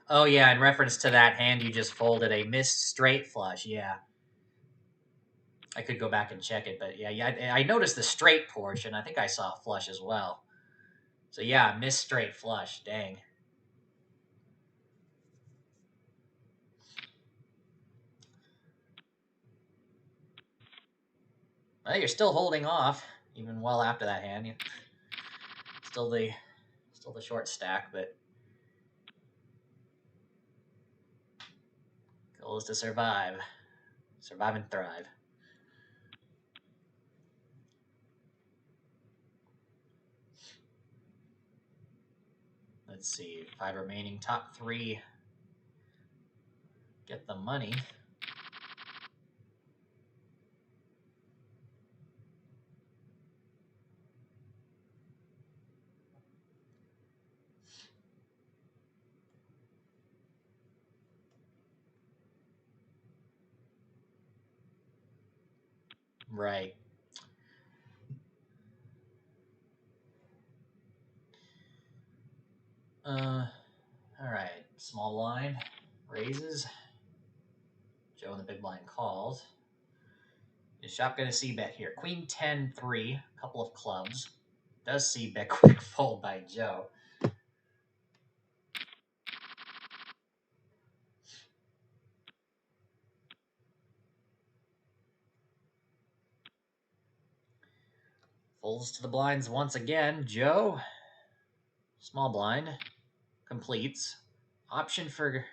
Oh yeah, in reference to that hand you just folded, a missed straight flush. Yeah, I could go back and check it, but yeah, I noticed the straight portion. I think I saw a flush as well. So yeah, missed straight flush. Dang. Well, you're still holding off, even well after that hand. Still the still the short stack, but goal is to survive, survive and thrive. Let's see, 5 remaining. Top 3 get the money. Right. All right. Small blind raises. Joe in the big blind calls. Is shop going to see bet here? Queen 10-3, couple of clubs. Does see bet quick fold by Joe. Folds to the blinds once again. Joe, small blind, completes. Option for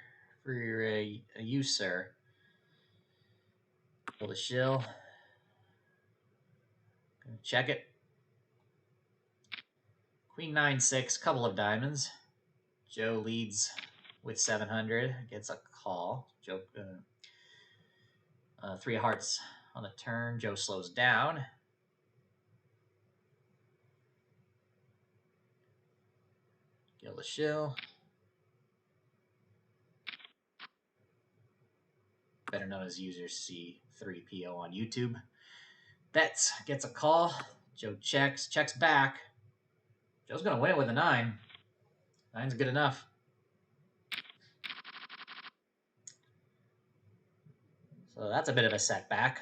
a use, sir. Pull the shill. Check it. Queen 9-6, couple of diamonds. Joe leads with 700. Gets a call. Joe, 3 hearts on the turn. Joe slows down. Kill the shill. Better known as user C3PO on YouTube. Bets, gets a call. Joe checks back. Joe's going to win it with a 9. 9's good enough. So that's a bit of a setback.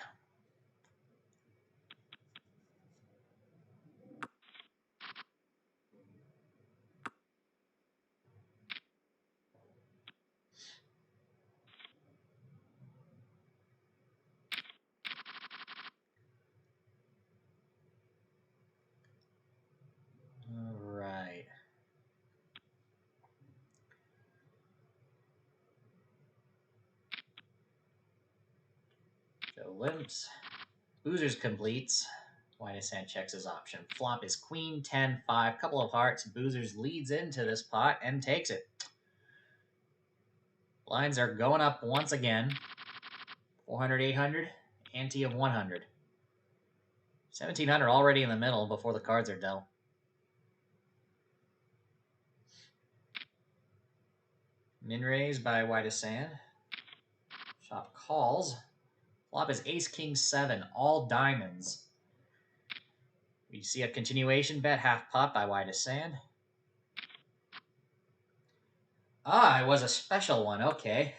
All right. Joe limps. Boozers completes. Whitest hand checks his option. Flop is Queen 10-5, couple of hearts. Boozers leads into this pot and takes it. Lines are going up once again. 400, 800, ante of 100. 1700 already in the middle before the cards are dealt. Min raise by Whitest Sand. Shop calls. Flop is Ace King 7, all diamonds. We see a continuation bet, half pot by Whitest Sand. Ah, it was a special one. Okay.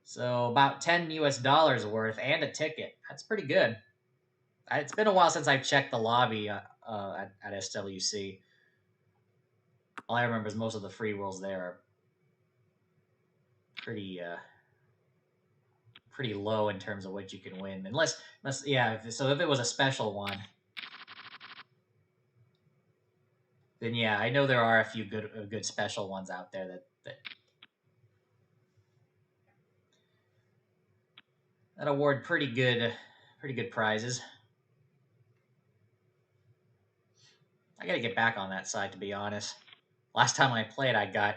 So about 10 US dollars worth and a ticket. That's pretty good. It's been a while since I've checked the lobby at SWC. All I remember is most of the free rolls there are pretty pretty low in terms of what you can win. Unless yeah, so if it was a special one, then yeah, I know there are a few good special ones out there that award pretty good prizes. I got to get back on that side, to be honest. Last time I played, I got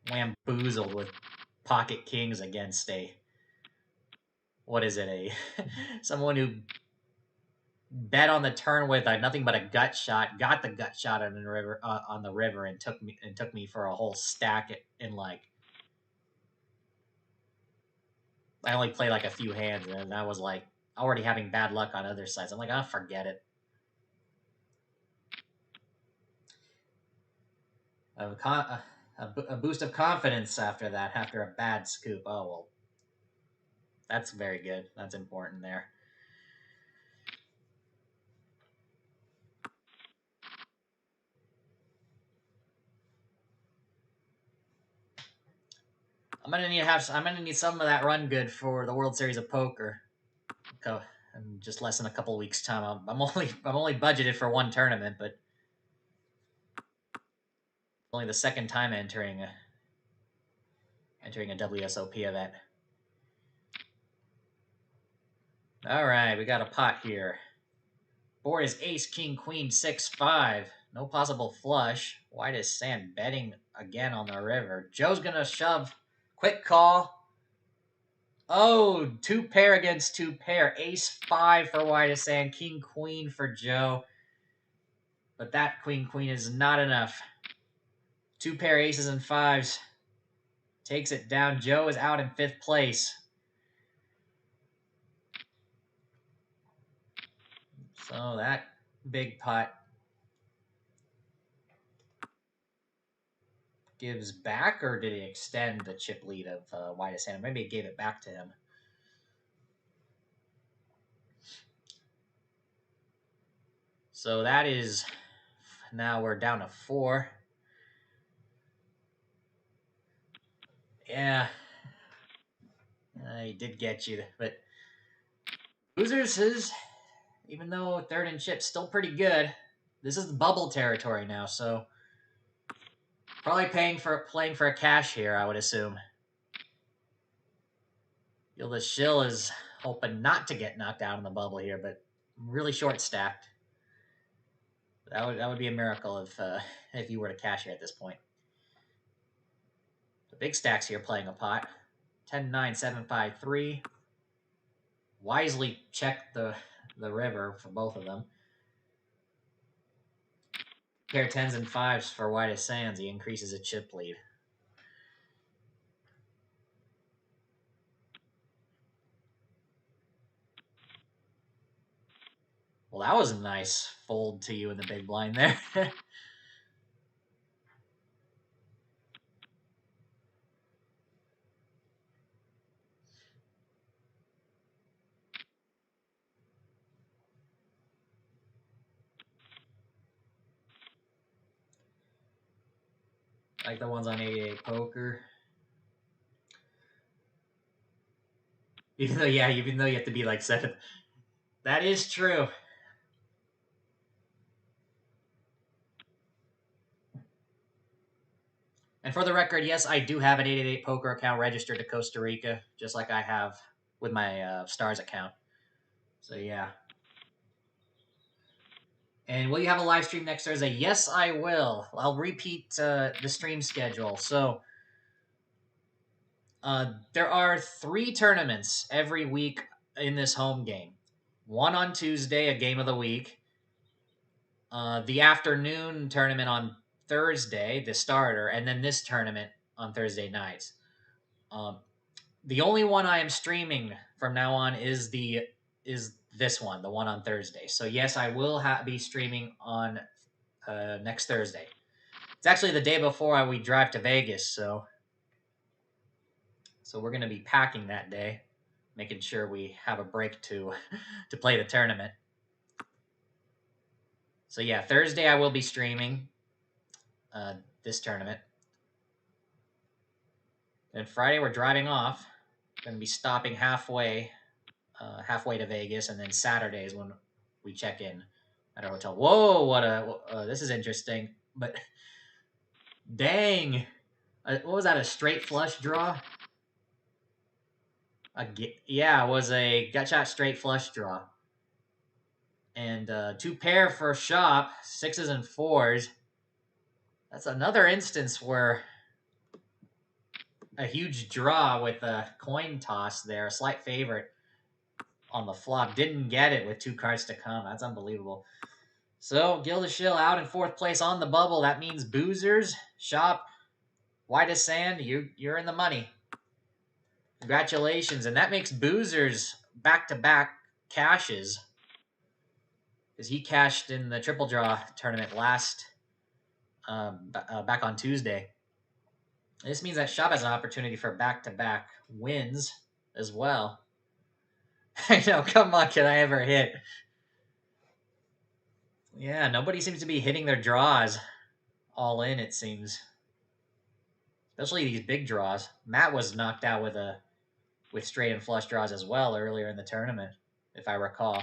whamboozled with pocket kings against a what is it, a someone who bet on the turn with nothing but a gut shot, got the gut shot on the river, and took me for a whole stack in like I only played like a few hands, and I was like already having bad luck on other sides. I'm like, oh, forget it. a boost of confidence after that, after a bad scoop. Oh, well, that's very good. That's important there. I'm gonna need some of that run good for the World Series of Poker. In just less than a couple weeks time. I'm only budgeted for one tournament, but only the second time entering a WSOP event. All right, we got a pot here. Board is ace, king, queen, 6-5. No possible flush. White is sand betting again on the river. Joe's gonna shove. Quick call. Oh, two pair against two pair. Ace 5 for white is sand. King, queen for Joe. But that queen, queen is not enough. Two pair aces and fives. Takes it down. Joe is out in 5th place. So that big pot gives back, or did he extend the chip lead of White's hand? Maybe it gave it back to him. So that is, now we're down to 4. Yeah. He did get you, but Losers is, even though third and chip's still pretty good, this is bubble territory now, so probably playing for a cash here, I would assume. The shill is hoping not to get knocked out in the bubble here, but really short stacked. That would be a miracle if you were to cash here at this point. The big stacks here playing a pot. 10-9, 7-5, 3. Wisely check the river for both of them. Pair 10s and 5s for White as Sands. He increases a chip lead. Well, that was a nice fold to you in the big blind there. Like the ones on 88 Poker. Even though you have to be like 7. That is true. And for the record, yes, I do have an 888 Poker account registered to Costa Rica, just like I have with my Stars account. So, yeah. And will you have a live stream next Thursday? Yes, I will. I'll repeat the stream schedule. So, there are 3 tournaments every week in this home game. One on Tuesday, a game of the week. The afternoon tournament on Thursday, the starter, and then this tournament on Thursday nights. The only one I am streaming from now on is this one, the one on Thursday. So yes, I will be streaming on next Thursday. It's actually the day before we drive to Vegas, so we're going to be packing that day, making sure we have a break to to play the tournament. So yeah, Thursday I will be streaming this tournament. And Friday we're driving off. Going to be stopping halfway to Vegas, and then Saturday is when we check in at our hotel. Whoa, this is interesting. But dang, what was that? A straight flush draw? Yeah, it was a gut shot straight flush draw. And 2 pair for shop, 6s and 4s. That's another instance where a huge draw with a coin toss there, a slight favorite on the flop. Didn't get it with 2 cards to come. That's unbelievable. So, Gilda Shill out in 4th place on the bubble. That means Boozers, Shop, White as Sand, you're in the money. Congratulations. And that makes Boozers back-to-back cashes, because he cashed in the triple draw tournament back on Tuesday. This means that Shop has an opportunity for back-to-back wins as well. I know, come on, can I ever hit? Yeah, nobody seems to be hitting their draws all in, it seems. Especially these big draws. Matt was knocked out with straight and flush draws as well earlier in the tournament, if I recall.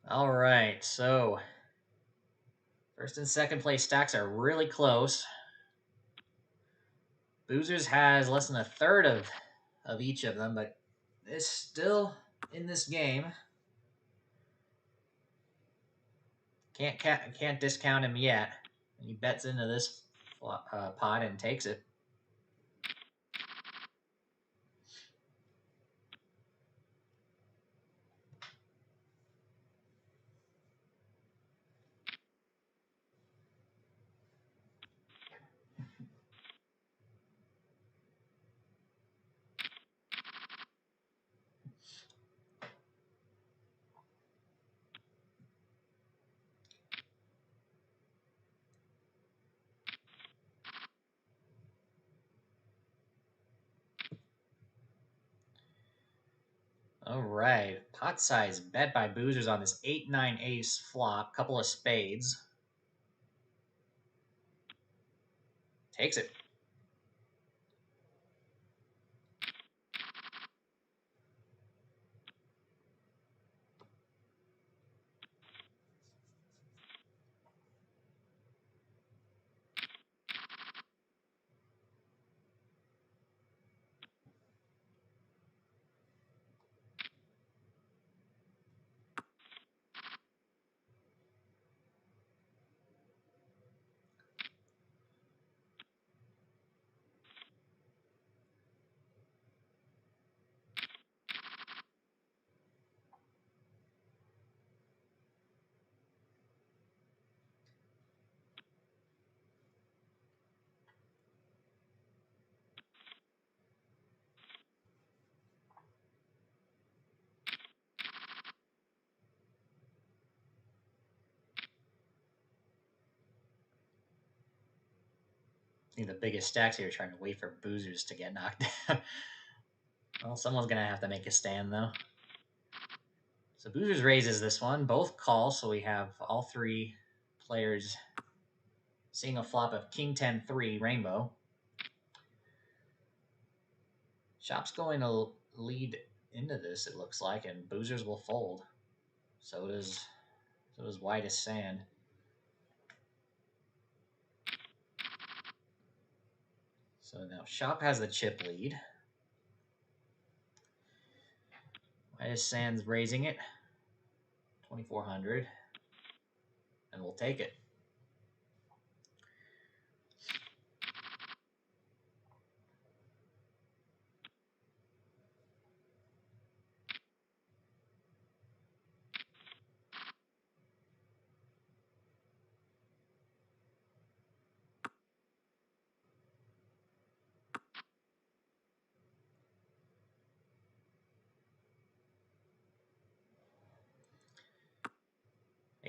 All right, so first and second place stacks are really close. Boozers has less than a third of each of them, but is still in this game. Can't discount him yet. He bets into this pot and takes it. All right, pot size bet by Boozers on this 8-9 ace flop, couple of spades. Takes it. I think the biggest stacks here are trying to wait for Boozers to get knocked down. Well, someone's going to have to make a stand, though. So Boozers raises this one. Both call, so we have all three players seeing a flop of King 10-3 Rainbow. Shop's going to lead into this, it looks like, and Boozers will fold. So does White as Sand. So now Shop has the chip lead. White as Sand's raising it. 2,400. And we'll take it.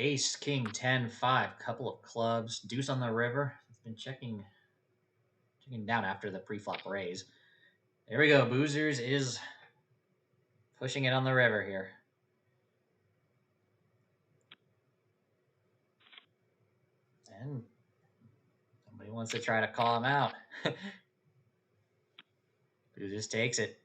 Ace, King, 10-5, couple of clubs. Deuce on the river. It's been checking down after the pre-flop raise. There we go. Boozers is pushing it on the river here. And somebody wants to try to call him out. Boozers takes it.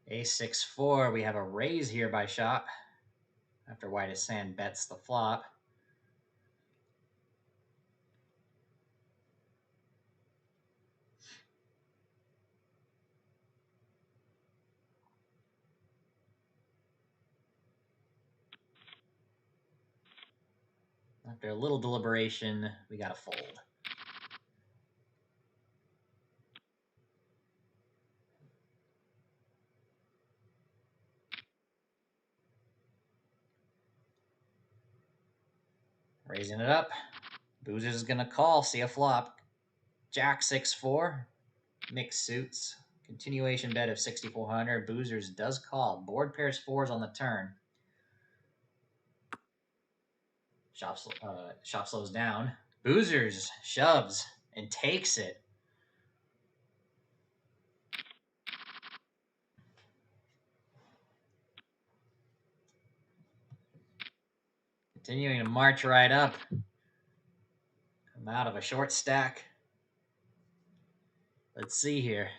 Ace 6-4. We have a raise here by Shop after White as Sand bets the flop. After a little deliberation, we got to fold. Raising it up. Boozers is going to call. See a flop. Jack 6-4. Mixed suits. Continuation bet of 6,400. Boozers does call. Board pairs fours on the turn. Shop slows down. Boozers shoves and takes it. Continuing to march right up. Come out of a short stack. Let's see here.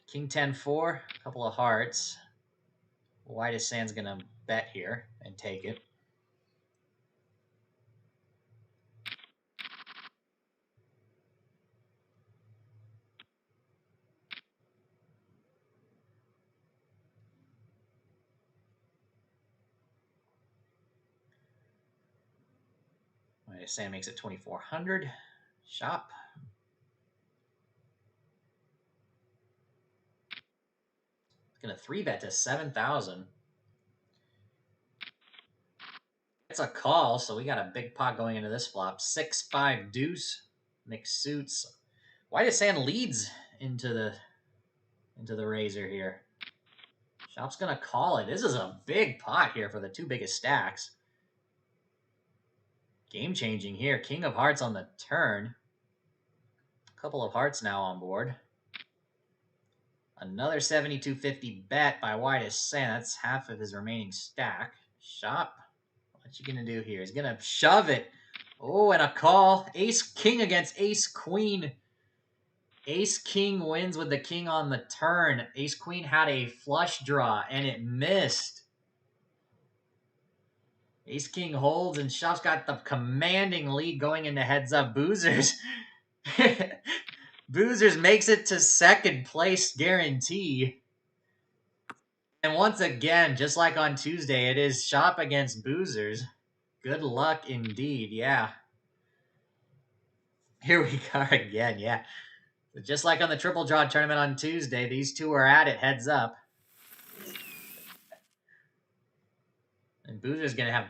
King 10-4, a couple of hearts. Whitest Sand's going to bet here and take it. Whitest Sand makes it 2,400. Shop. Going to 3-bet to 7,000. It's a call, so we got a big pot going into this flop. 6-5 deuce. Mixed suits. Whitest Sand leads into the razor here. Shop's going to call it. This is a big pot here for the two biggest stacks. Game changing here. King of hearts on the turn. A couple of hearts now on board. Another 7,250 bet by Whitest Sand. That's half of his remaining stack. Shop. What's he going to do here? He's going to shove it. Oh, and a call. Ace-king against ace-queen. Ace-king wins with the king on the turn. Ace-queen had a flush draw, and it missed. Ace-king holds, and Shop's got the commanding lead going into heads-up. Boozers. Boozers makes it to second place guarantee. And once again, just like on Tuesday, it is Shop against Boozers. Good luck indeed, yeah. Here we are again, yeah. Just like on the triple draw tournament on Tuesday, these two are at it heads up. And Boozer's going to have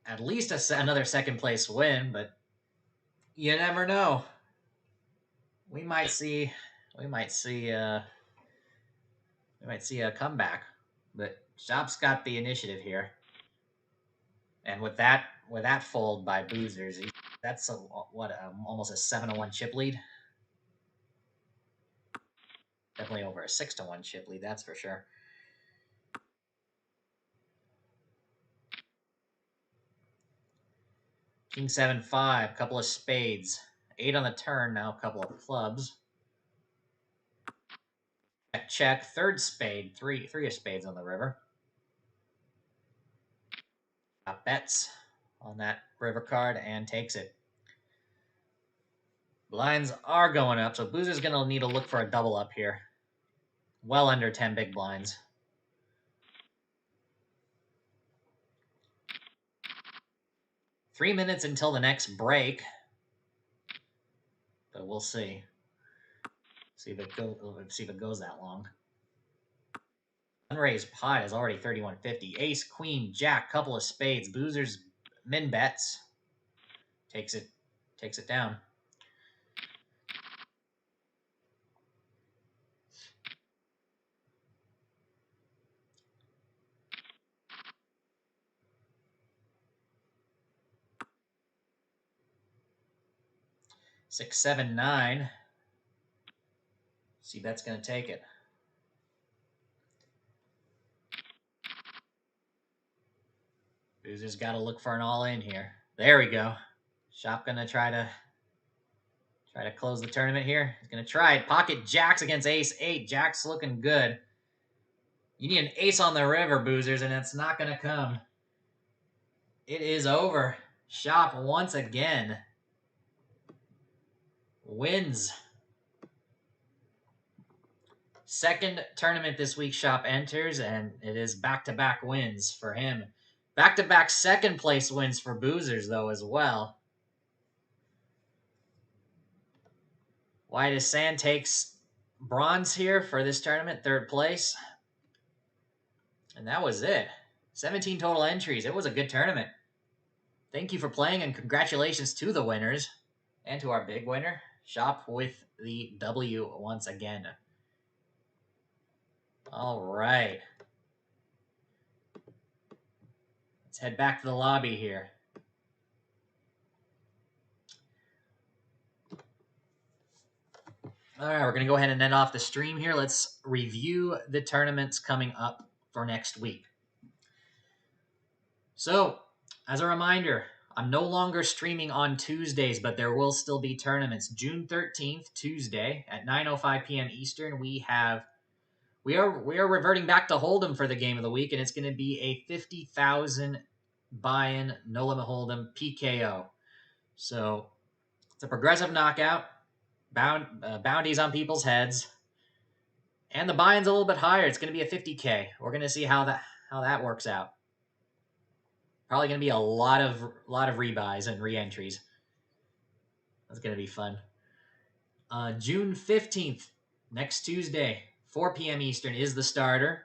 at least another second place win, but you never know. We might see a comeback, but Shop's got the initiative here. And with that fold by Boozers, that's almost a 7-1 chip lead. Definitely over a 6-1 chip lead, that's for sure. King 7-5, couple of spades. 8 on the turn, now a couple of clubs. Check, third spade, three of spades on the river. Got bets on that river card and takes it. Blinds are going up, so Boozer's going to need to look for a double up here. Well under 10 big blinds. Three minutes until the next break. But we'll see. See if it goes that long. Unraised pot is already 3,150. Ace, queen, jack, couple of spades. Boozer's min bets. Takes it down. Six, 7, 9. See, bet's going to take it. Boozer's got to look for an all-in here. There we go. Shop going to try to close the tournament here. He's going to try it. Pocket jacks against ace 8. Jack's looking good. You need an ace on the river, Boozers, and it's not going to come. It is over. Shop once again wins. Second tournament this week Shop enters, and it is back-to-back wins for him. Back-to-back second place wins for Boozers, though, as well. Whitest Sand takes bronze here for this tournament, third place. And that was it. 17 total entries. It was a good tournament. Thank you for playing, and congratulations to the winners and to our big winner. Shop with the W once again. All right. Let's head back to the lobby here. All right, we're going to go ahead and end off the stream here. Let's review the tournaments coming up for next week. So, as a reminder, I'm no longer streaming on Tuesdays, but there will still be tournaments. June 13th, Tuesday at 9:05 p.m. Eastern, we are reverting back to Hold'em for the game of the week, and it's going to be a 50,000 buy-in no limit Hold'em PKO. So it's a progressive knockout, bounties on people's heads, and the buy-in's a little bit higher. It's going to be a 50K. We're going to see how that works out. Probably going to be a lot of rebuys and re-entries. That's going to be fun. June 15th, next Tuesday, 4 p.m. Eastern is the starter.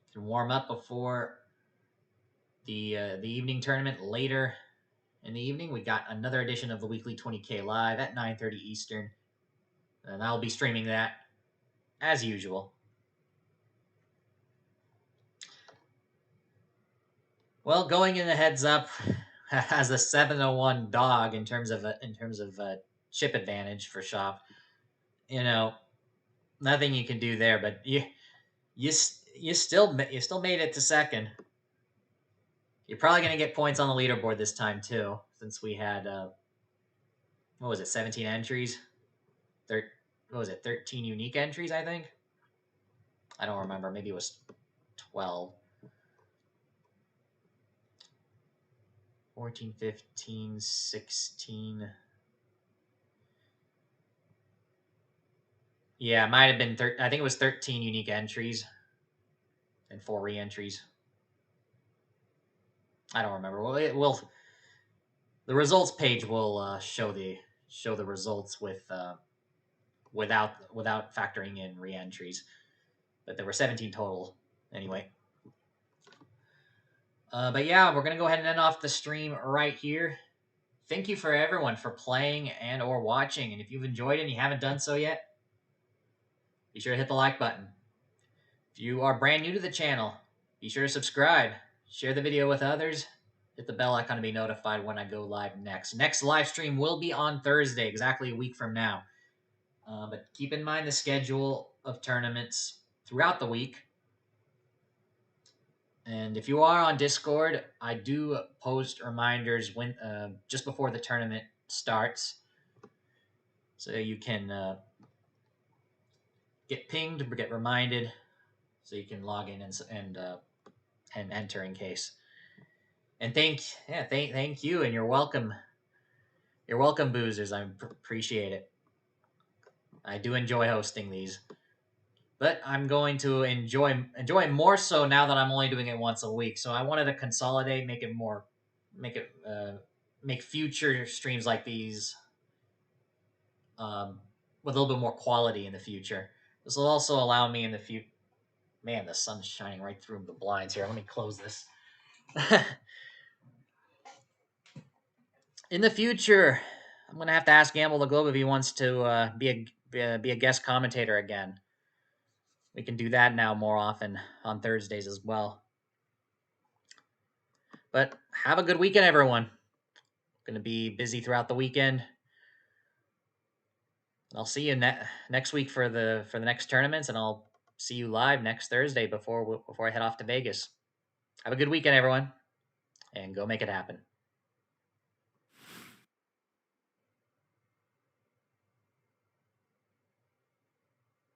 You can warm up before the evening tournament later in the evening. We got another edition of the weekly 20K live at 9:30 Eastern, and I'll be streaming that as usual. Well, going in a heads up has a 701 dog in terms of chip advantage for Shop. You know, nothing you can do there, but you still made it to second. You're probably going to get points on the leaderboard this time too, since we had what was it, 17 entries? What was it, 13 unique entries, I think? I don't remember. Maybe it was 12. 14, 15, 16. Yeah, it might have been I think it was 13 unique entries and 4 re-entries. I don't remember. Well, the results page will show the results with without factoring in re-entries. But there were 17 total anyway. But yeah, we're gonna go ahead and end off the stream right here. Thank you for everyone for playing and or watching. And if you've enjoyed it and you haven't done so yet, be sure to hit the like button. If you are brand new to the channel, be sure to subscribe, share the video with others, hit the bell icon to be notified when I go live next. Next live stream will be on Thursday, exactly a week from now. But keep in mind the schedule of tournaments throughout the week. And if you are on Discord, I do post reminders when just before the tournament starts, so you can get pinged, get reminded, so you can log in and enter in case. And thank you, and you're welcome. You're welcome, boozers. I appreciate it. I do enjoy hosting these, but I'm going to enjoy more so now that I'm only doing it once a week. So I wanted to consolidate, make future streams like these with a little bit more quality in the future. This will also allow me in the future. Man, the sun's shining right through the blinds here. Let me close this. In the future, I'm going to have to ask Gamble the Globe if he wants to be a guest commentator again. We can do that now more often on Thursdays as well. But have a good weekend, everyone. Going to be busy throughout the weekend. I'll see you next week for the next tournaments, and I'll see you live next Thursday before I head off to Vegas. Have a good weekend, everyone, and go make it happen.